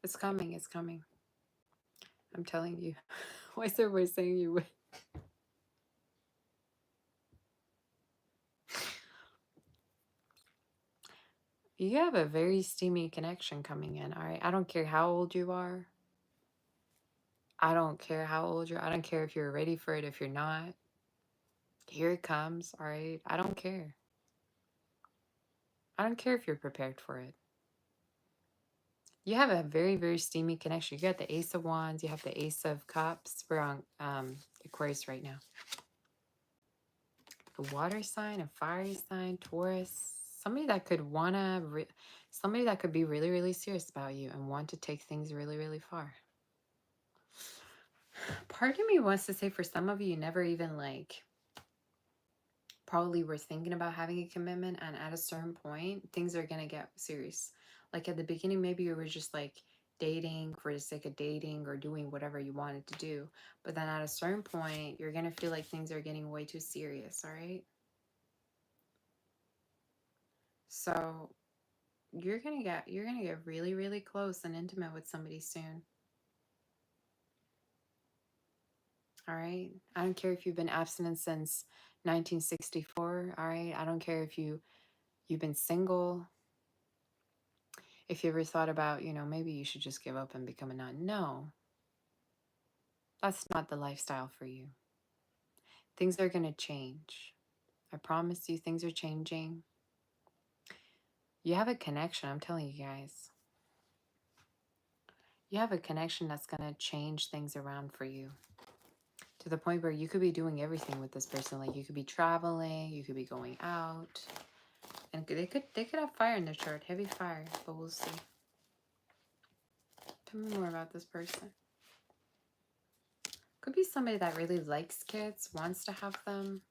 It's coming, it's coming. I'm telling you. Why is everybody saying you wish? You have a very steamy connection coming in, all right? I don't care how old you are. I don't care how old you're. I don't care if you're ready for it, if you're not. Here it comes, all right? I don't care. I don't care if you're prepared for it. You have a very, very steamy connection. You got the Ace of Wands. You have the Ace of Cups. We're on Aquarius right now. A water sign, a fiery sign, Taurus. Somebody that could somebody that could be really, really serious about you and want to take things really, really far. Part of me wants to say for some of you, you never even probably were thinking about having a commitment, and at a certain point, things are going to get serious. Like at the beginning, maybe you were just like dating for the sake of dating or doing whatever you wanted to do. But then at a certain point, you're going to feel like things are getting way too serious, all right? So you're going to get really, really close and intimate with somebody soon. All right? I don't care if you've been abstinent since 1964, all right? I don't care if you've been single. If you ever thought about, maybe you should just give up and become a nun. No, that's not the lifestyle for you. Things are going to change. I promise you, things are changing. You have a connection, I'm telling you guys. You have a connection that's going to change things around for you. To the point where you could be doing everything with this person. Like you could be traveling, you could be going out. And they could have fire in their chart, heavy fire, but we'll see. Tell me more about this person. Could be somebody that really likes kids, wants to have them.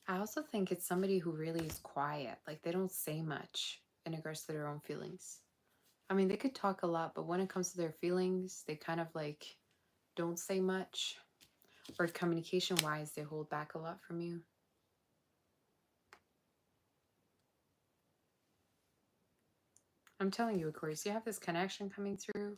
I also think it's somebody who really is quiet. Like they don't say much in regards to their own feelings. I mean, they could talk a lot, but when it comes to their feelings, they kind of don't say much. Or communication wise, they hold back a lot from you. I'm telling you, Aquarius, you have this connection coming through.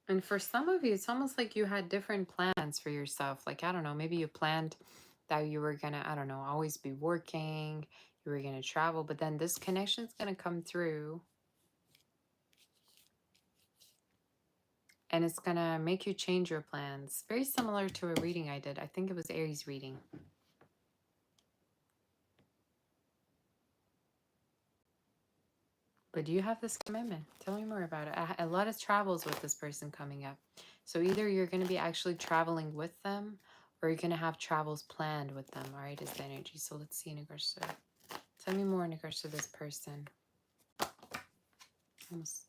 And for some of you, it's almost like you had different plans for yourself. Like, I don't know, maybe you planned that you were gonna, I don't know, always be working, you were gonna travel, but then this connection is gonna come through and it's gonna make you change your plans. Very similar to a reading I did. I think it was Aries reading. But do you have this commitment? Tell me more about it. A lot of travels with this person coming up. So either you're going to be actually traveling with them or you're going to have travels planned with them. All right, is the energy. So let's see in regards to that. Tell me more in regards to this person. Almost.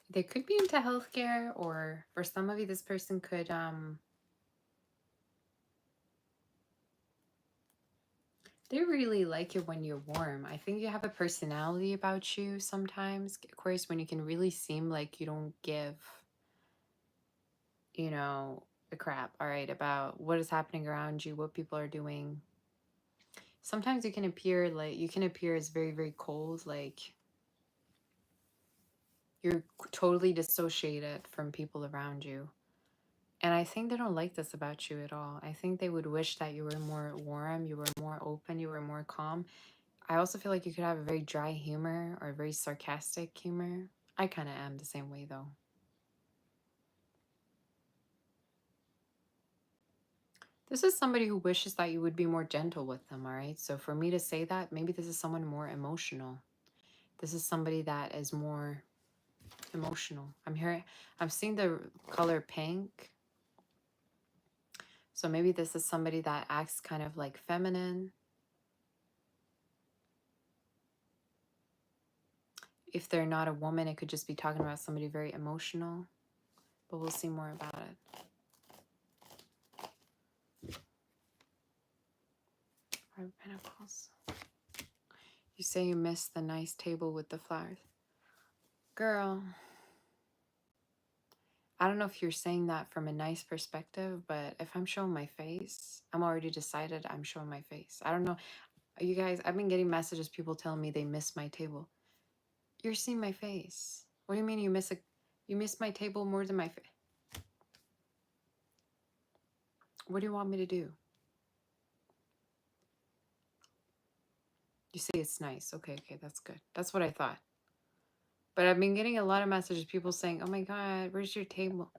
They could be into healthcare, or for some of you, this person could they really like it when you're warm. I think you have a personality about you sometimes, Aquarius, when you can really seem like you don't give, you know, a crap, all right, about what is happening around you, what people are doing. Sometimes you can appear as very, very cold, like you're totally dissociated from people around you. And I think they don't like this about you at all. I think they would wish that you were more warm, you were more open, you were more calm. I also feel like you could have a very dry humor or a very sarcastic humor. I kind of am the same way though. This is somebody who wishes that you would be more gentle with them, all right? So for me to say that, maybe this is someone more emotional. This is somebody that is more emotional. I'm seeing the color pink. So maybe this is somebody that acts kind of like feminine. If they're not a woman, it could just be talking about somebody very emotional. But we'll see more about it. Five of Pentacles. You say you missed the nice table with the flowers. Girl, I don't know if you're saying that from a nice perspective, but if I'm showing my face, I'm already decided I'm showing my face. I don't know. You guys, I've been getting messages, people telling me they miss my table. You're seeing my face. What do you mean you miss my table more than my face? What do you want me to do? You say it's nice. Okay, that's good. That's what I thought. But I've been getting a lot of messages, people saying, oh my God, where's your table?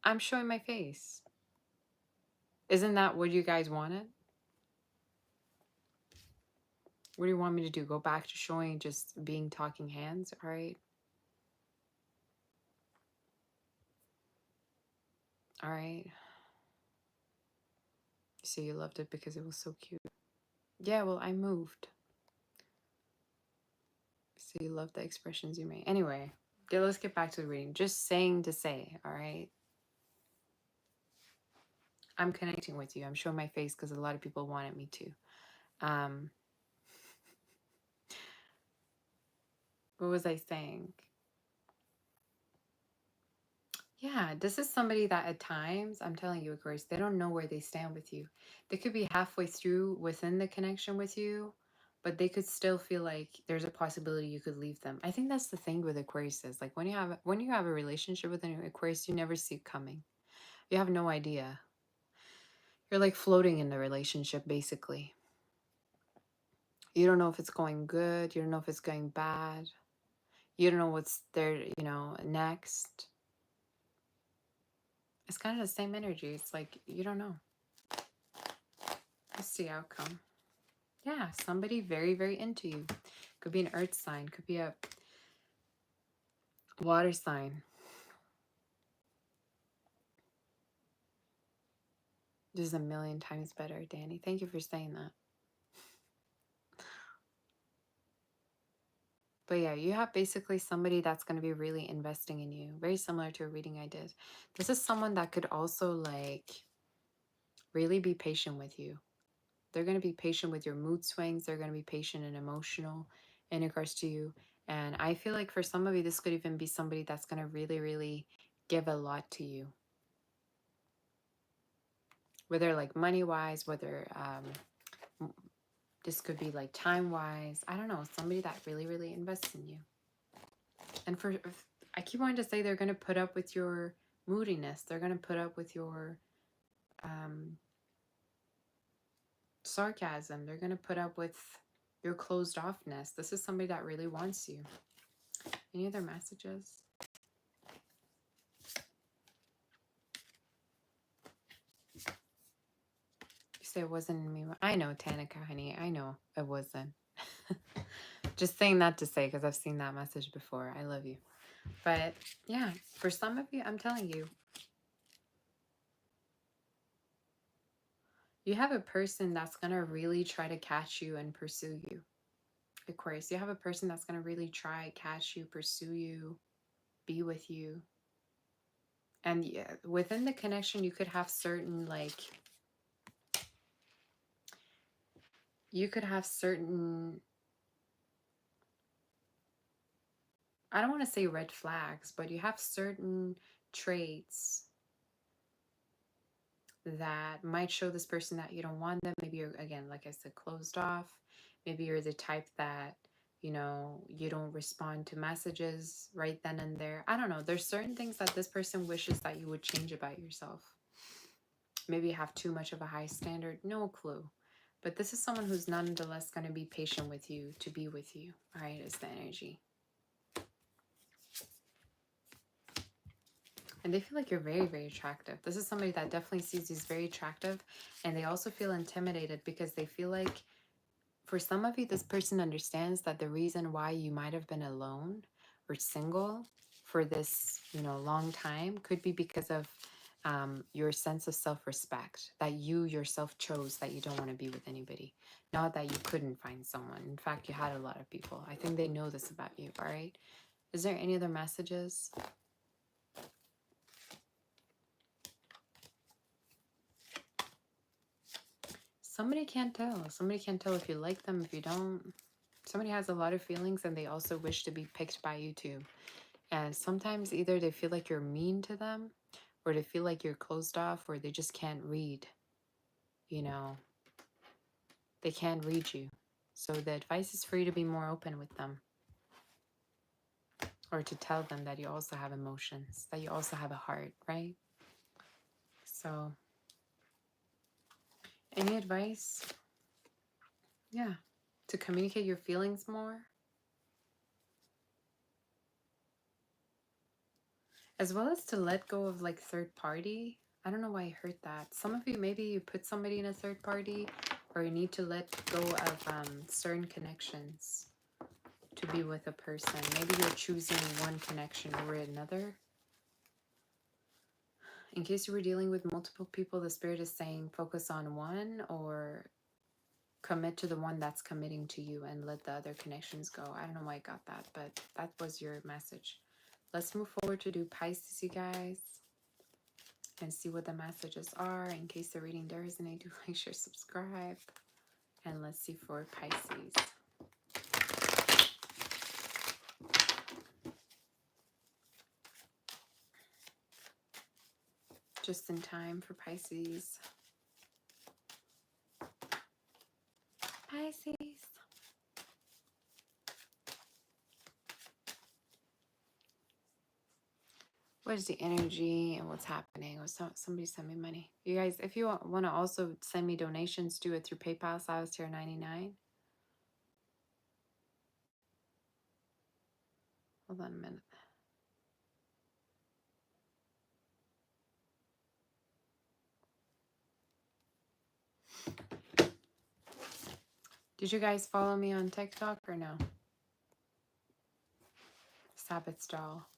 I'm showing my face. Isn't that what you guys wanted? What do you want me to do? Go back to showing just being talking hands? All right. All right. So you loved it because it was so cute. Yeah, well, I moved. So you love the expressions you made. Anyway, okay, let's get back to the reading. Just saying to say, all right? I'm connecting with you. I'm showing my face because a lot of people wanted me to. What was I saying? Yeah, this is somebody that at times, I'm telling you, Aquarius, they don't know where they stand with you. They could be halfway through within the connection with you, but they could still feel like there's a possibility you could leave them. I think that's the thing with Aquarius is like when you have a relationship with an Aquarius, you never see it coming. You have no idea. You're like floating in the relationship basically. You don't know if it's going good, you don't know if it's going bad. You don't know what's there, next. It's kind of the same energy. It's like you don't know. Let's see the outcome. Yeah, somebody very, very into you. Could be an earth sign. Could be a water sign. This is a million times better, Danny. Thank you for saying that. But yeah, you have basically somebody that's going to be really investing in you. Very similar to a reading I did. This is someone that could also like really be patient with you. They're going to be patient with your mood swings. They're going to be patient and emotional in regards to you. And I feel like for some of you, this could even be somebody that's going to really, really give a lot to you. Whether like money-wise, whether this could be like time-wise. I don't know. Somebody that really, really invests in you. And I keep wanting to say they're going to put up with your moodiness. They're going to put up with your sarcasm. They're going to put up with your closed offness. This is somebody that really wants you. Any other messages? You say it wasn't me. I know, Tanika, honey. I know it wasn't. Just saying that to say, because I've seen that message before. I love you. But yeah, for some of you, I'm telling you, you have a person that's going to really try to catch you and pursue you. Aquarius, you have a person that's going to really try, catch you, pursue you, be with you. And yeah, within the connection, you could have certain, like, you could have certain, I don't want to say red flags, but you have certain traits that might show this person that you don't want them. Maybe you're, again, like I said, closed off. Maybe you're the type that, you know, you don't respond to messages right then and there. I don't know. There's certain things that this person wishes that you would change about yourself. Maybe you have too much of a high standard. No clue. But this is someone who's nonetheless going to be patient with you, to be with you. All right, is the energy. And they feel like you're very, very attractive. This is somebody that definitely sees you as very attractive. And they also feel intimidated because they feel like, for some of you, this person understands that the reason why you might have been alone or single for this, you know, long time could be because of your sense of self-respect, that you yourself chose that you don't want to be with anybody. Not that you couldn't find someone. In fact, you had a lot of people. I think they know this about you, all right? Is there any other messages? Somebody can't tell. Somebody can't tell if you like them, if you don't. Somebody has a lot of feelings and they also wish to be picked by you too. And sometimes either they feel like you're mean to them, or they feel like you're closed off, or they just can't read. You know, they can't read you. So the advice is for you to be more open with them. Or to tell them that you also have emotions, that you also have a heart, right? So, any advice? Yeah. To communicate your feelings more. As well as to let go of like third party. I don't know why I heard that. Some of you, maybe you put somebody in a third party, or you need to let go of certain connections to be with a person. Maybe you're choosing one connection over another. In case you were dealing with multiple people, the Spirit is saying focus on one, or commit to the one that's committing to you and let the other connections go. I don't know why I got that, but that was your message. Let's move forward to do Pisces, you guys, and see what the messages are. In case the reading does resonate, do like, share, subscribe. And let's see for Pisces. Just in time for Pisces. Pisces. What is the energy and what's happening? Somebody send me money. You guys, if you want to also send me donations, do it through PayPal. So I was here 99. Hold on a minute. Did you guys follow me on TikTok or no? Sabbath doll.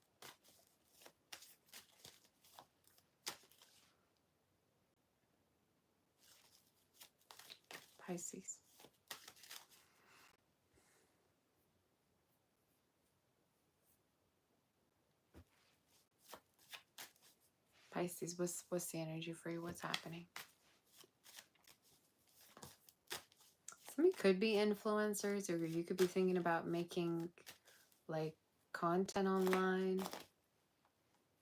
Pisces. Pisces, what's the energy for you? What's happening? Somebody could be influencers, or you could be thinking about making like content online.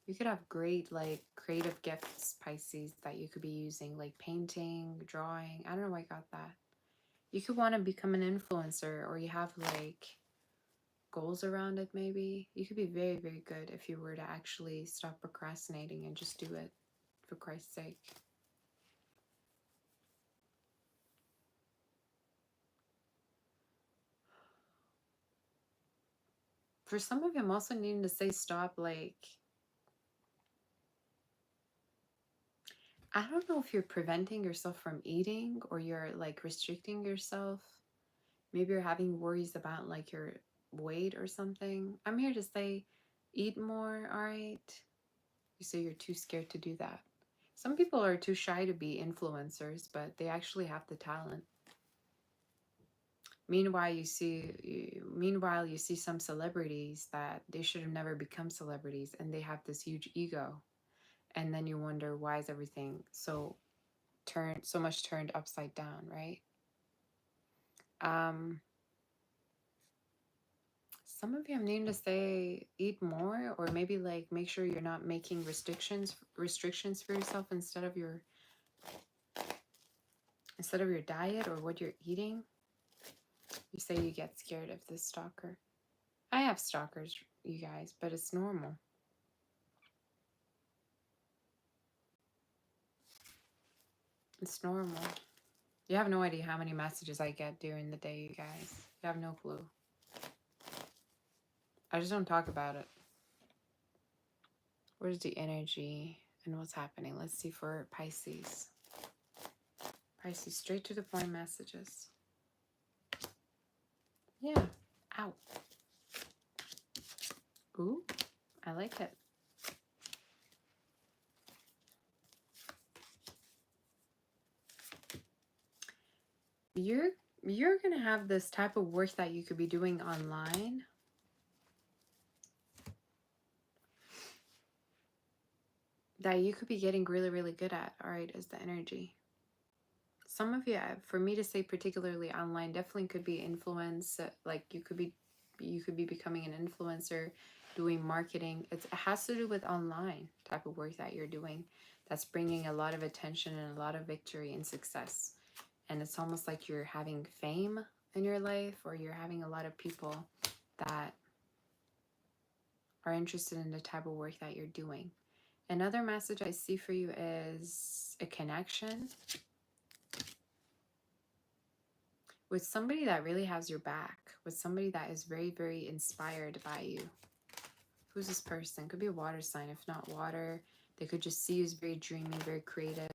You could have great like creative gifts, Pisces, that you could be using, like painting, drawing. I don't know why I got that. You could want to become an influencer, or you have like goals around it, maybe. You could be very, very good if you were to actually stop procrastinating and just do it for Christ's sake. For some of you, I'm also needing to say stop, like, I don't know if you're preventing yourself from eating or you're like restricting yourself. Maybe you're having worries about like your weight or something. I'm here to say eat more, all right? You say you're too scared to do that. Some people are too shy to be influencers, but they actually have the talent. Meanwhile, you see some celebrities that they should have never become celebrities and they have this huge ego. And then you wonder, why is everything so much turned upside down, right? Some of you, I'm needing to say eat more, or maybe like make sure you're not making restrictions for yourself instead of your diet or what you're eating. You say you get scared of this stalker. I have stalkers, you guys, but it's normal. It's normal. You have no idea how many messages I get during the day, you guys. You have no clue. I just don't talk about it. Where's the energy and what's happening? Let's see for Pisces. Pisces, straight to the point messages. Yeah. Ow. Ooh, I like it. You're gonna have this type of work that you could be doing online. That you could be getting really, really good at, all right, is the energy. Some of you, for me to say particularly online, definitely could be influence. Like you could be becoming an influencer, doing marketing. It has to do with online type of work that you're doing. That's bringing a lot of attention and a lot of victory and success. And it's almost like you're having fame in your life, or you're having a lot of people that are interested in the type of work that you're doing. Another message I see for you is a connection with somebody that really has your back, with somebody that is very, very inspired by you. Who's this person? Could be a water sign. If not water, they could just see you as very dreamy, very creative.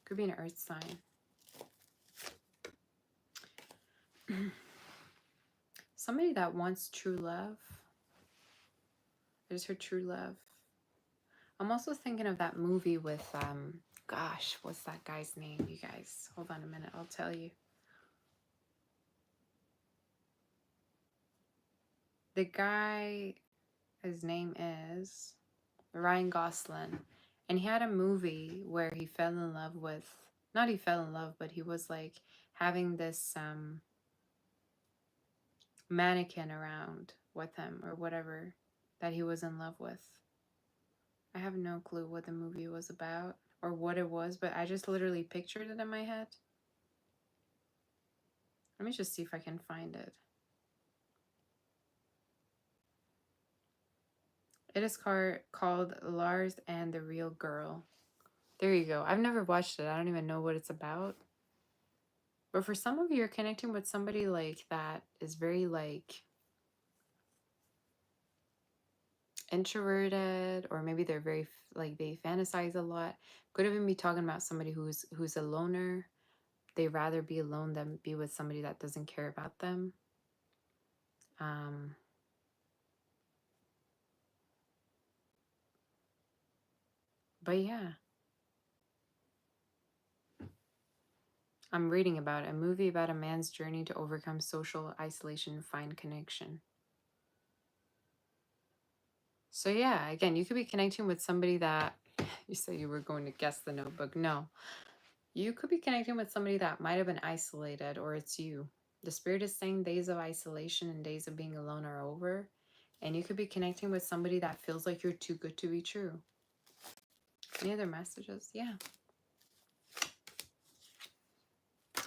Could be an earth sign. Somebody that wants true love. I just heard true love. I'm also thinking of that movie with, gosh, what's that guy's name, you guys? Hold on a minute, I'll tell you. The guy, his name is Ryan Gosling. And he had a movie where he fell in love with, not he fell in love, but he was like having this mannequin around with him or whatever that he was in love with. I have no clue what the movie was about or what it was, but I just literally pictured it in my head. Let me just see if I can find it. It is called Lars and the Real Girl. There you go. I've never watched it. I don't even know what it's about. But for some of you, you're connecting with somebody like that is very like introverted, or maybe they're very like they fantasize a lot. Could even be talking about somebody who's a loner. They rather be alone than be with somebody that doesn't care about them. But yeah, I'm reading about a movie about a man's journey to overcome social isolation and find connection. So yeah, again, you could be connecting with somebody that you say you were going to guess the Notebook. No, you could be connecting with somebody that might have been isolated, or it's you. The spirit is saying days of isolation and days of being alone are over. And you could be connecting with somebody that feels like you're too good to be true. Any other messages? Yeah.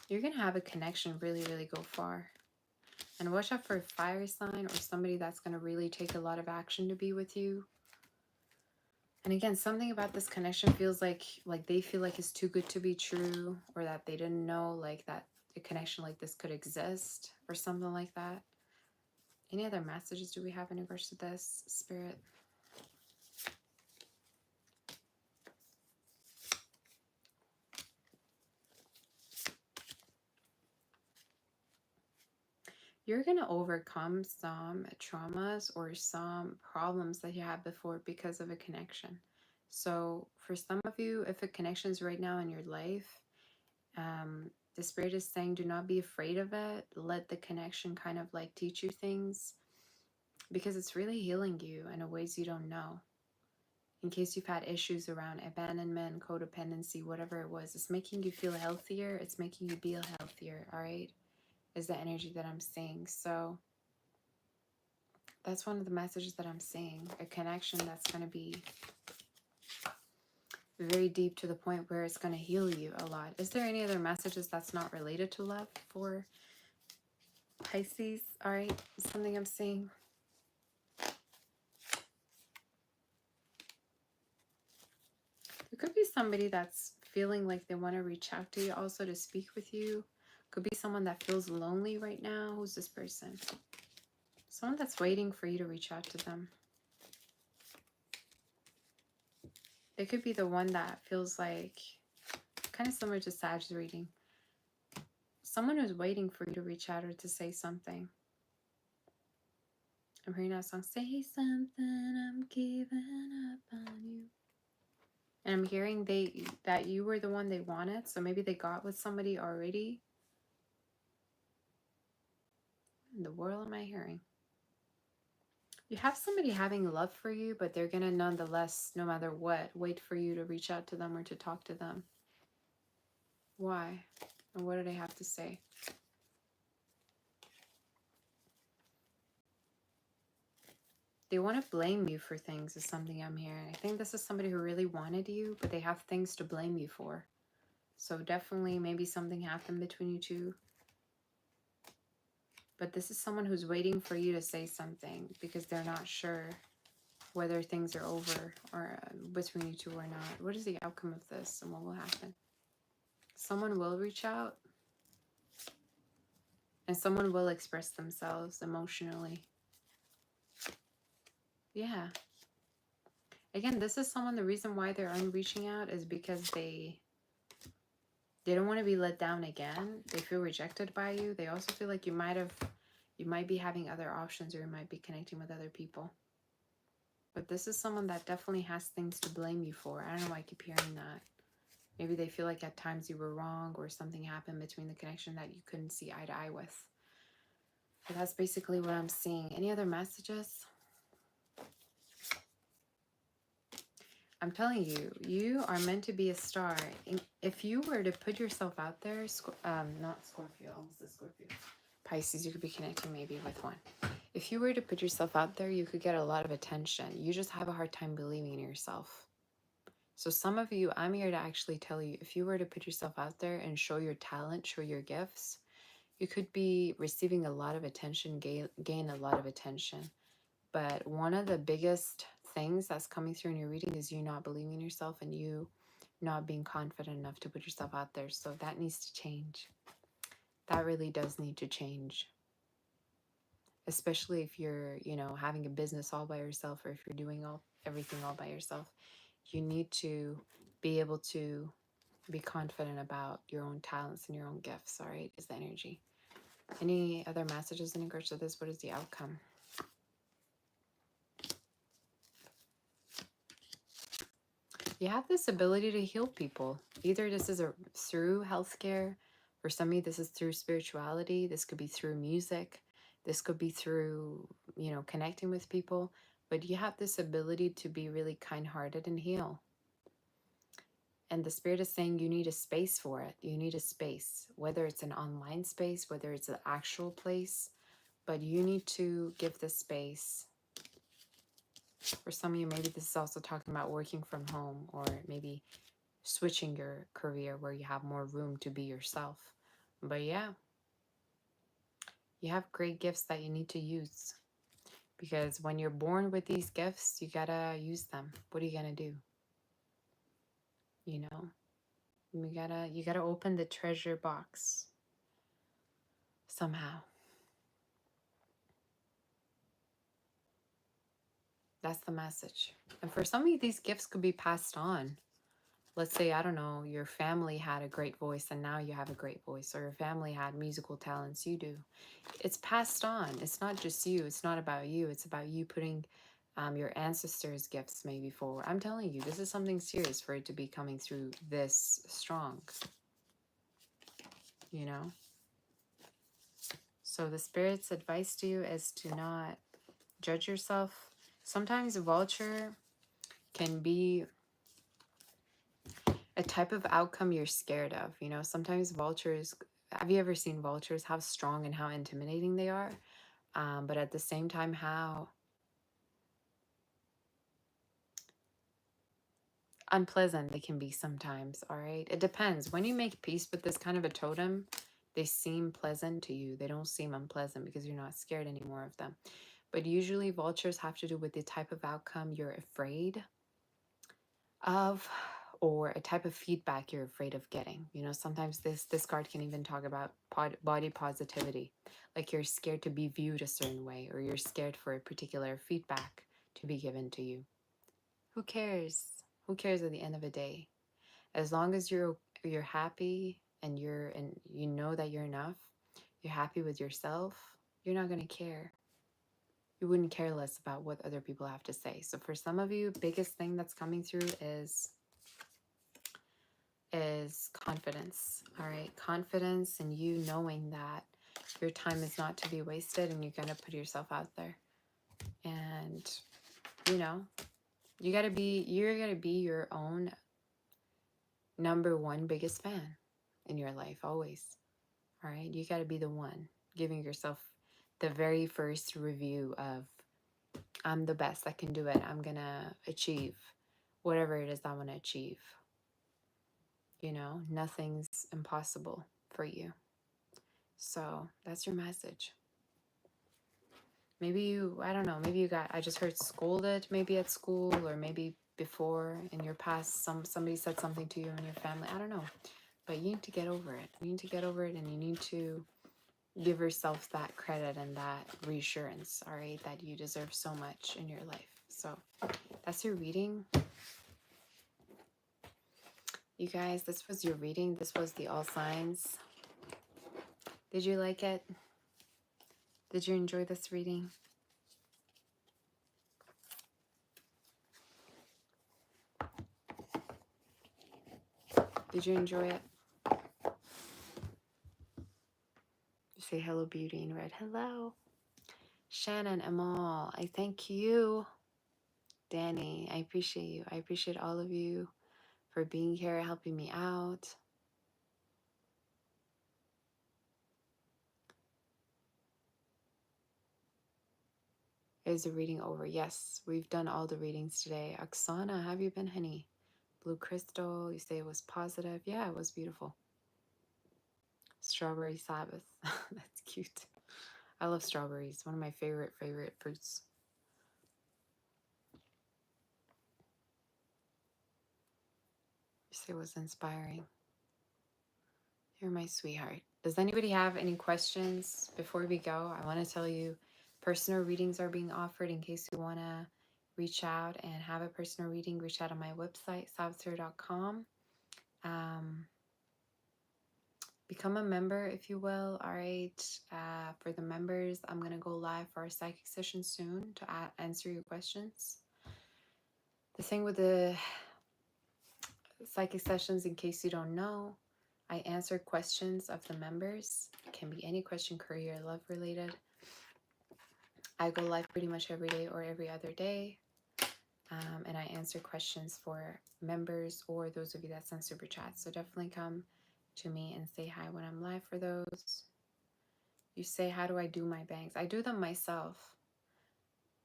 You're going to have a connection really, really go far. And watch out for a fire sign or somebody that's going to really take a lot of action to be with you. And again, something about this connection feels like they feel like it's too good to be true, or that they didn't know like that a connection like this could exist or something like that. Any other messages do we have in regards to this, Spirit? You're going to overcome some traumas or some problems that you had before because of a connection. So for some of you, if a connection is right now in your life, the Spirit is saying, do not be afraid of it. Let the connection kind of like teach you things, because it's really healing you in a ways you don't know. In case you've had issues around abandonment, codependency, whatever it was, it's making you feel healthier. It's making you be healthier, all right? Is the energy that I'm seeing. So that's one of the messages that I'm seeing. A connection that's going to be very deep to the point where it's going to heal you a lot. Is there any other messages that's not related to love for Pisces? All right, something I'm seeing. There could be somebody that's feeling like they want to reach out to you also to speak with you. Could be someone that feels lonely right now. Who's this person? Someone that's waiting for you to reach out to them. They could be the one that feels like, kind of similar to Sag's reading, someone who's waiting for you to reach out or to say something. I'm hearing that song, say something, I'm giving up on you. And I'm hearing that you were the one they wanted. So maybe they got with somebody already. What in the world am I hearing? You have somebody having love for you, but they're going to nonetheless, no matter what, wait for you to reach out to them or to talk to them. Why? And what do they have to say? They want to blame you for things is something I'm hearing. I think this is somebody who really wanted you, but they have things to blame you for. So definitely maybe something happened between you two. But this is someone who's waiting for you to say something because they're not sure whether things are over or between you two or not. What is the outcome of this and what will happen? Someone will reach out and someone will express themselves emotionally. Yeah. Again, this is someone, the reason why they're reaching out is because they don't want to be let down again. They feel rejected by you. They also feel like you might be having other options, or you might be connecting with other people. But this is someone that definitely has things to blame you for. I don't know why I keep hearing that. Maybe they feel like at times you were wrong or something happened between the connection that you couldn't see eye to eye with. But that's basically what I'm seeing. Any other messages? I'm telling you, you are meant to be a star. If you were to put yourself out there, not Scorpio, almost a Scorpio. Pisces, you could be connecting maybe with one. If you were to put yourself out there, you could get a lot of attention. You just have a hard time believing in yourself. So some of you, I'm here to actually tell you, if you were to put yourself out there and show your talent, show your gifts, you could be receiving a lot of attention, gain a lot of attention. But one of the biggest things that's coming through in your reading is you not believing in yourself and you not being confident enough to put yourself out there. So that needs to change. That really does need to change. Especially if you're, having a business all by yourself, or if you're doing everything all by yourself. You need to be able to be confident about your own talents and your own gifts, all right, is the energy. Any other messages in regards to this? What is the outcome? You have this ability to heal people. Either this is through healthcare, for some of you this is through spirituality, this could be through music, this could be through, connecting with people, but you have this ability to be really kind-hearted and heal. And the Spirit is saying you need a space for it. You need a space, whether it's an online space, whether it's an actual place, but you need to give the space. For some of you, maybe this is also talking about working from home, or maybe switching your career where you have more room to be yourself. But yeah, You have great gifts that you need to use. Because when you're born with these gifts, you gotta use them. What are you gonna do? You know, you gotta open the treasure box somehow. That's the message. And for some of you, these gifts could be passed on. Let's say, I don't know, your family had a great voice and now you have a great voice, or your family had musical talents, you do. It's passed on. It's not just you. It's not about you. It's about you putting your ancestors' gifts maybe forward. I'm telling you, this is something serious for it to be coming through this strong, you know? So the Spirit's advice to you is to not judge yourself. Sometimes a vulture can be a type of outcome you're scared of. You know, sometimes vultures, have you ever seen vultures, how strong and how intimidating they are? But at the same time, how unpleasant they can be sometimes, all right? It depends. When you make peace with this kind of a totem, they seem pleasant to you. They don't seem unpleasant because you're not scared anymore of them. But usually vultures have to do with the type of outcome you're afraid of, or a type of feedback you're afraid of getting. You know, sometimes this card can even talk about body positivity, like you're scared to be viewed a certain way, or you're scared for a particular feedback to be given to you. Who cares? Who cares at the end of the day? As long as you're happy and you know that you're enough, you're happy with yourself, you're not going to care. You wouldn't care less about what other people have to say. So for some of you, biggest thing that's coming through is confidence. All right, confidence in you knowing that your time is not to be wasted and you're going to put yourself out there. And you know, you're going to be your own number one biggest fan in your life always. All right, you got to be the one giving yourself the very first review of, I'm the best, I can do it, I'm gonna achieve whatever it is I want to achieve. You know, nothing's impossible for you. So that's your message. Maybe you, I don't know, maybe you got, I just heard scolded maybe at school, or maybe before in your past somebody said something to you and your family, I don't know. But you need to get over it. You need to get over it, and you need to give yourself that credit and that reassurance, all right, that you deserve so much in your life. So that's your reading. You guys, this was your reading. This was the all signs. Did you like it? Did you enjoy this reading? Did you enjoy it? You say hello, beauty in red. Hello. Shannon, Amal, I thank you. Danny, I appreciate you. I appreciate all of you for being here, helping me out. Is the reading over? Yes, we've done all the readings today. Oksana, how have you been, honey? Blue Crystal, you say it was positive. Yeah, it was beautiful. Strawberry Sabbath. That's cute. I love strawberries. One of my favorite fruits. You say it was inspiring. You're my sweetheart. Does anybody have any questions before we go? I want to tell you personal readings are being offered in case you want to reach out and have a personal reading. Reach out on my website, savsir.com. Become a member, if you will. All right. For the members, I'm going to go live for our psychic session soon to answer your questions. The thing with the psychic sessions, in case you don't know, I answer questions of the members. It can be any question, career, love related. I go live pretty much every day or every other day. And I answer questions for members or those of you that send super chats. So definitely come to me and say hi when I'm live for those. You say, how do I do my bangs? I do them myself.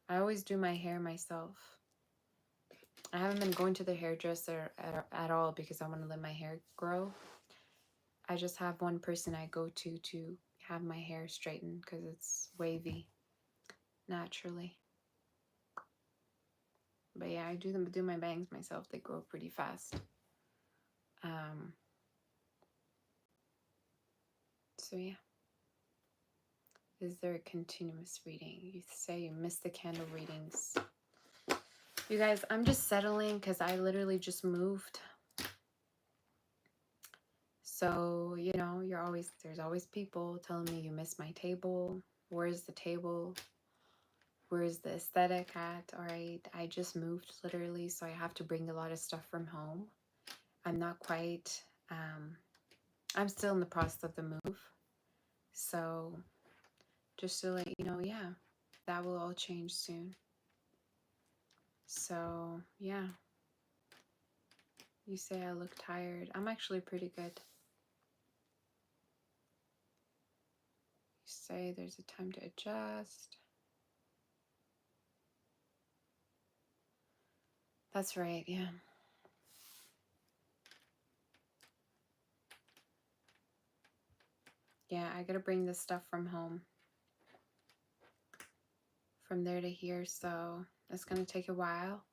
I always do my hair myself. I haven't been going to the hairdresser at all because I want to let my hair grow. I just have one person I go to have my hair straightened because it's wavy naturally. But yeah, I do my bangs myself. They grow pretty fast. So yeah. Is there a continuous reading? You say you missed the candle readings. You guys, I'm just settling because I literally just moved. So, you know, there's always people telling me you missed my table. Where's the table? Where's the aesthetic at? All right, I just moved literally, so I have to bring a lot of stuff from home. I'm not quite, I'm still in the process of the move. So just to let you know, yeah, that will all change soon. So yeah, you say I look tired. I'm actually pretty good. You say there's a time to adjust. That's right, yeah. Yeah, I gotta bring this stuff from home. From there to here, so it's gonna take a while.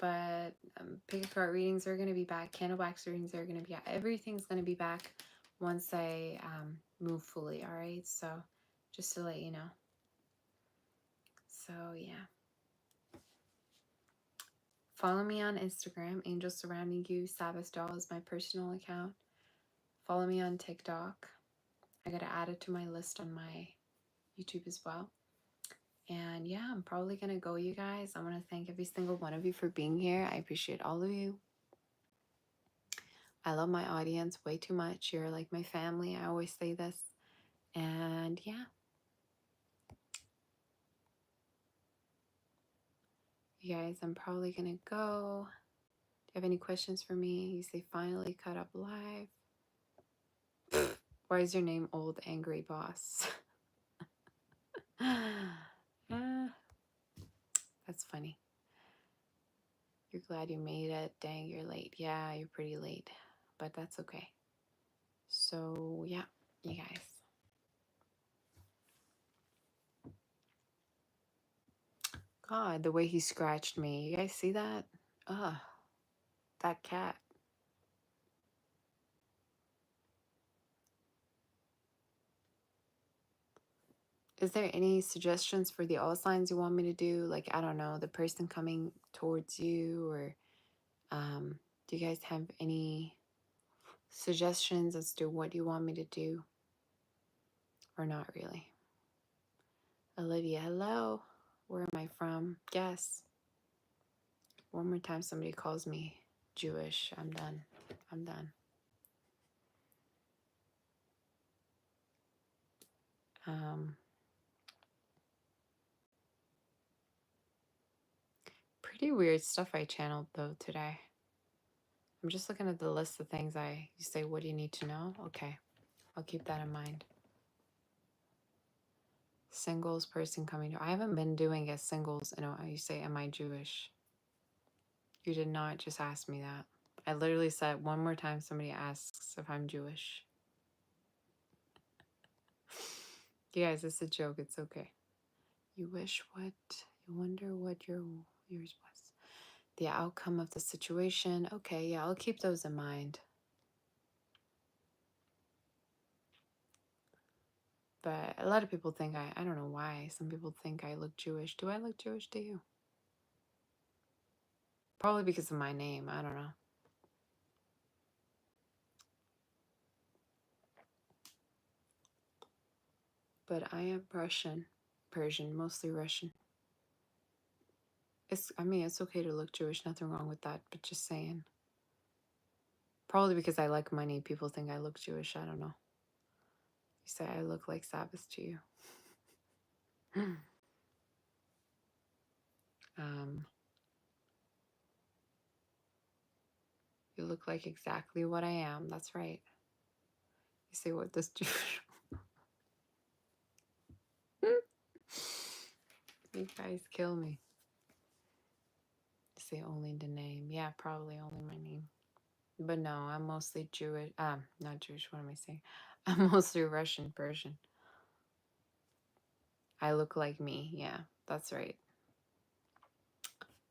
But pick a card readings are gonna be back. Candle wax readings are gonna be back. Everything's gonna be back once I move fully, all right? So just to let you know. So yeah. Follow me on Instagram, Angels Surrounding You. Sabbath Doll is my personal account. Follow me on TikTok. I gotta add it to my list on my YouTube as well. And yeah, I'm probably gonna go, you guys. I want to thank every single one of you for being here. I appreciate all of you. I love my audience way too much. You're like my family. I always say this. And yeah. You guys, I'm probably gonna go. Do you have any questions for me? You say finally cut up live. Why is your name Old Angry Boss? That's funny. You're glad you made it. Dang, you're late. Yeah, you're pretty late. But that's okay. So, yeah, you guys. God, the way he scratched me. You guys see that? Ugh, that cat. Is there any suggestions for the all signs you want me to do? Like, I don't know, the person coming towards you, or do you guys have any suggestions as to what you want me to do? Or not really? Olivia, hello. Where am I from? Guess. One more time somebody calls me Jewish. I'm done. I'm done. Pretty weird stuff I channeled though today. I'm just looking at the list of things you say, what do you need to know? Okay, I'll keep that in mind. Singles person coming to, I haven't been doing a singles, you say, am I Jewish? You did not just ask me that. I literally said one more time somebody asks if I'm Jewish. You guys, it's a joke, it's okay. You wish what? You wonder what yours was. The outcome of the situation. Okay, yeah, I'll keep those in mind. But a lot of people think I don't know why. Some people think I look Jewish. Do I look Jewish to you? Probably because of my name. I don't know. But I am Russian. Persian, mostly Russian. It's okay to look Jewish. Nothing wrong with that. But just saying. Probably because I like money. People think I look Jewish. I don't know. You say I look like Sabbath to you. You look like exactly what I am. That's right. You say, what does Jewish? You guys kill me. Say only the name. Yeah, probably only my name. But no, I'm mostly Jewish. Not Jewish. What am I saying? I'm mostly Russian Persian. I look like me. Yeah, that's right.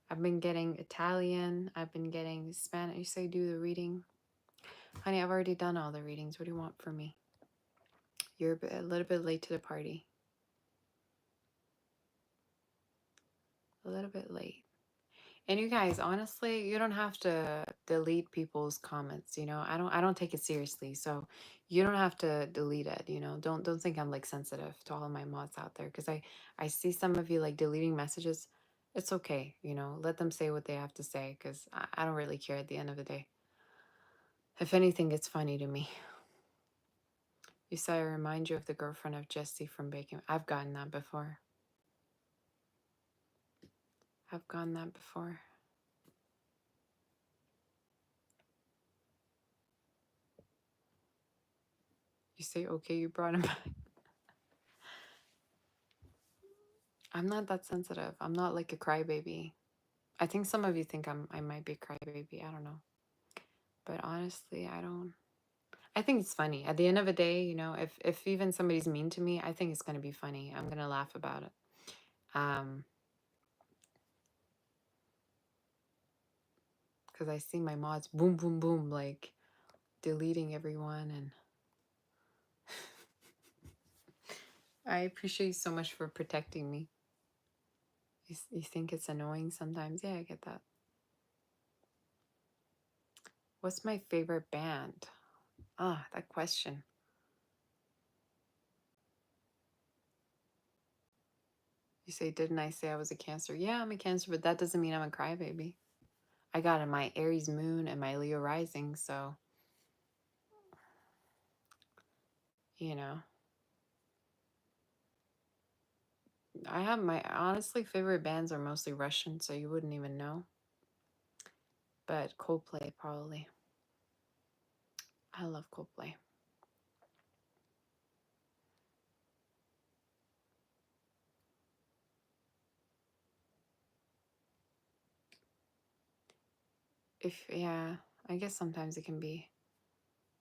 I've been getting Italian. I've been getting Spanish. You say do the reading. Honey, I've already done all the readings. What do you want from me? You're a little bit late to the party. A little bit late. And you guys, honestly, you don't have to delete people's comments, you know. I don't take it seriously. So you don't have to delete it, you know. Don't think I'm like sensitive to all of my mods out there because I see some of you like deleting messages. It's okay, you know. Let them say what they have to say because I don't really care at the end of the day. If anything, it's funny to me. You say I remind you of the girlfriend of Jesse from Bacon. I've gotten that before. I've gotten that before. You say, okay, you brought him back. I'm not that sensitive. I'm not like a crybaby. I think some of you think I might be a crybaby. I don't know. But honestly, I don't. I think it's funny. At the end of the day, you know, if even somebody's mean to me, I think it's gonna be funny. I'm gonna laugh about it. Because I see my mods boom, boom, boom, like deleting everyone, and I appreciate you so much for protecting me. You think it's annoying sometimes? Yeah, I get that. What's my favorite band? Ah, that question. You say, didn't I say I was a Cancer? Yeah, I'm a Cancer, but that doesn't mean I'm a crybaby. I got my Aries moon and my Leo rising, so, you know. I have my, honestly, favorite bands are mostly Russian, so you wouldn't even know. But Coldplay, probably. I love Coldplay. Yeah, I guess sometimes it can be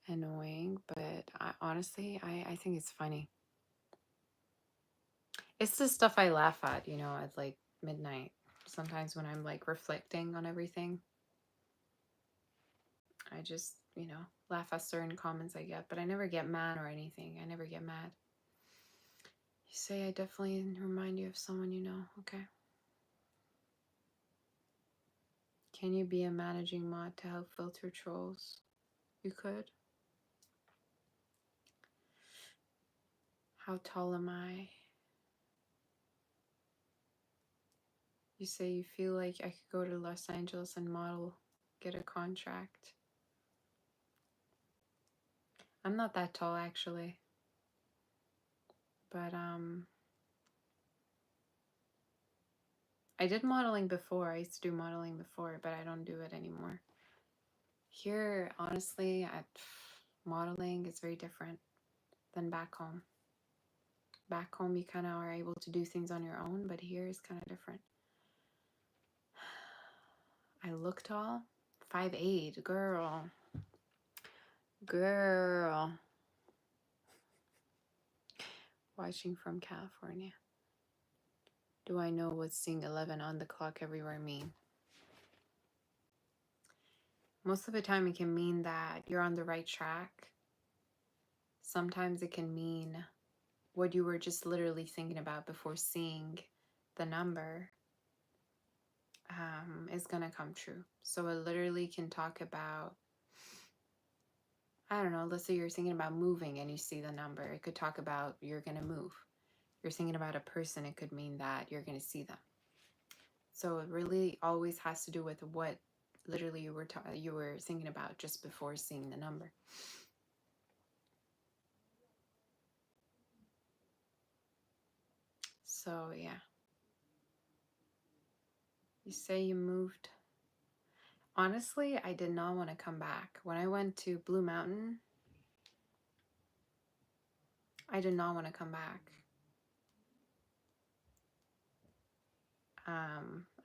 annoying, but honestly, I think it's funny. It's the stuff I laugh at, you know, at like midnight. Sometimes when I'm like reflecting on everything, I just, you know, laugh at certain comments I get, but I never get mad or anything. I never get mad. You say I definitely remind you of someone you know. Okay. Can you be a managing mod to help filter trolls? You could. How tall am I? You say you feel like I could go to Los Angeles and model, get a contract. I'm not that tall actually. But I did modeling before. I used to do modeling before, but I don't do it anymore. Here, honestly, at modeling is very different than back home. Back home, you kind of are able to do things on your own, but here is kind of different. I look tall. 5'8", girl. Girl. Watching from California. Do I know what seeing 11 on the clock everywhere mean? Most of the time it can mean that you're on the right track. Sometimes it can mean what you were just literally thinking about before seeing the number is going to come true. So it literally can talk about, I don't know, let's say you're thinking about moving and you see the number. It could talk about you're going to move. You're thinking about a person, it could mean that you're going to see them. So it really always has to do with what literally you were thinking about just before seeing the number. So yeah. You say you moved. Honestly, I did not want to come back. When I went to Blue Mountain, I did not want to come back.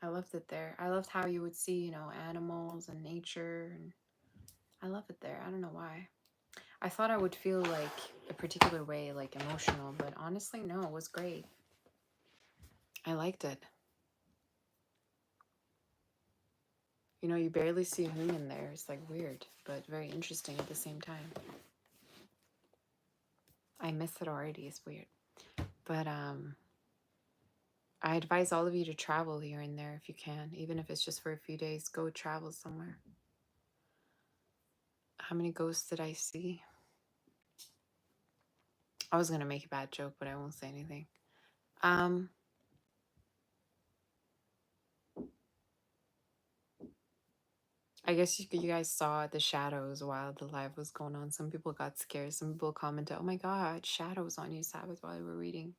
I loved it there. I loved how you would see, you know, animals and nature, and I love it there. I don't know why. I thought I would feel like a particular way, like emotional, but honestly, no, it was great. I liked it. You know, you barely see a moon in there. It's like weird, but very interesting at the same time. I miss it already. It's weird. But I advise all of you to travel here and there if you can, even if it's just for a few days. Go travel somewhere. How many ghosts did I see? I was gonna make a bad joke, but I won't say anything. I guess you guys saw the shadows while the live was going on. Some people got scared. Some people commented, "Oh my God, shadows on you, Sabbath," while we were reading.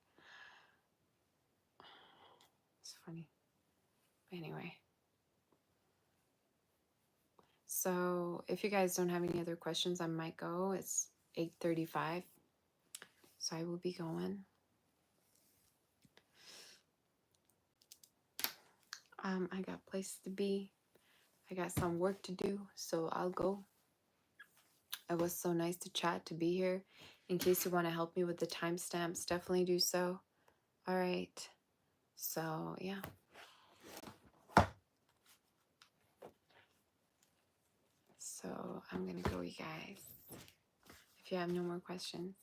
It's funny. Anyway. So if you guys don't have any other questions, I might go. It's 8:35. So I will be going. I got places to be. I got some work to do, so I'll go. It was so nice to chat, to be here. In case you want to help me with the timestamps, definitely do so. All right. So, yeah. So, I'm going to go, you guys. If you have no more questions,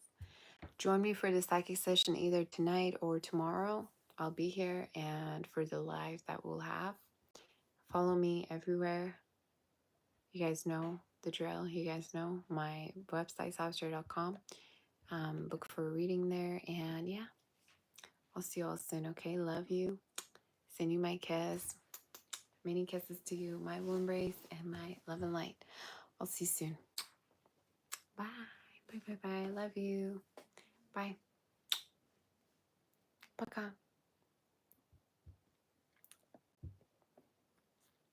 join me for the psychic session either tonight or tomorrow. I'll be here. And for the live that we'll have, follow me everywhere. You guys know the drill. You guys know my website, savastry.com. Look for a reading there. And yeah, I'll see you all soon. Okay, love you. Send you my kiss. Many kisses to you, my warm embrace, and my love and light. I'll see you soon. Bye. Bye, bye, bye. Love you. Bye. Пока.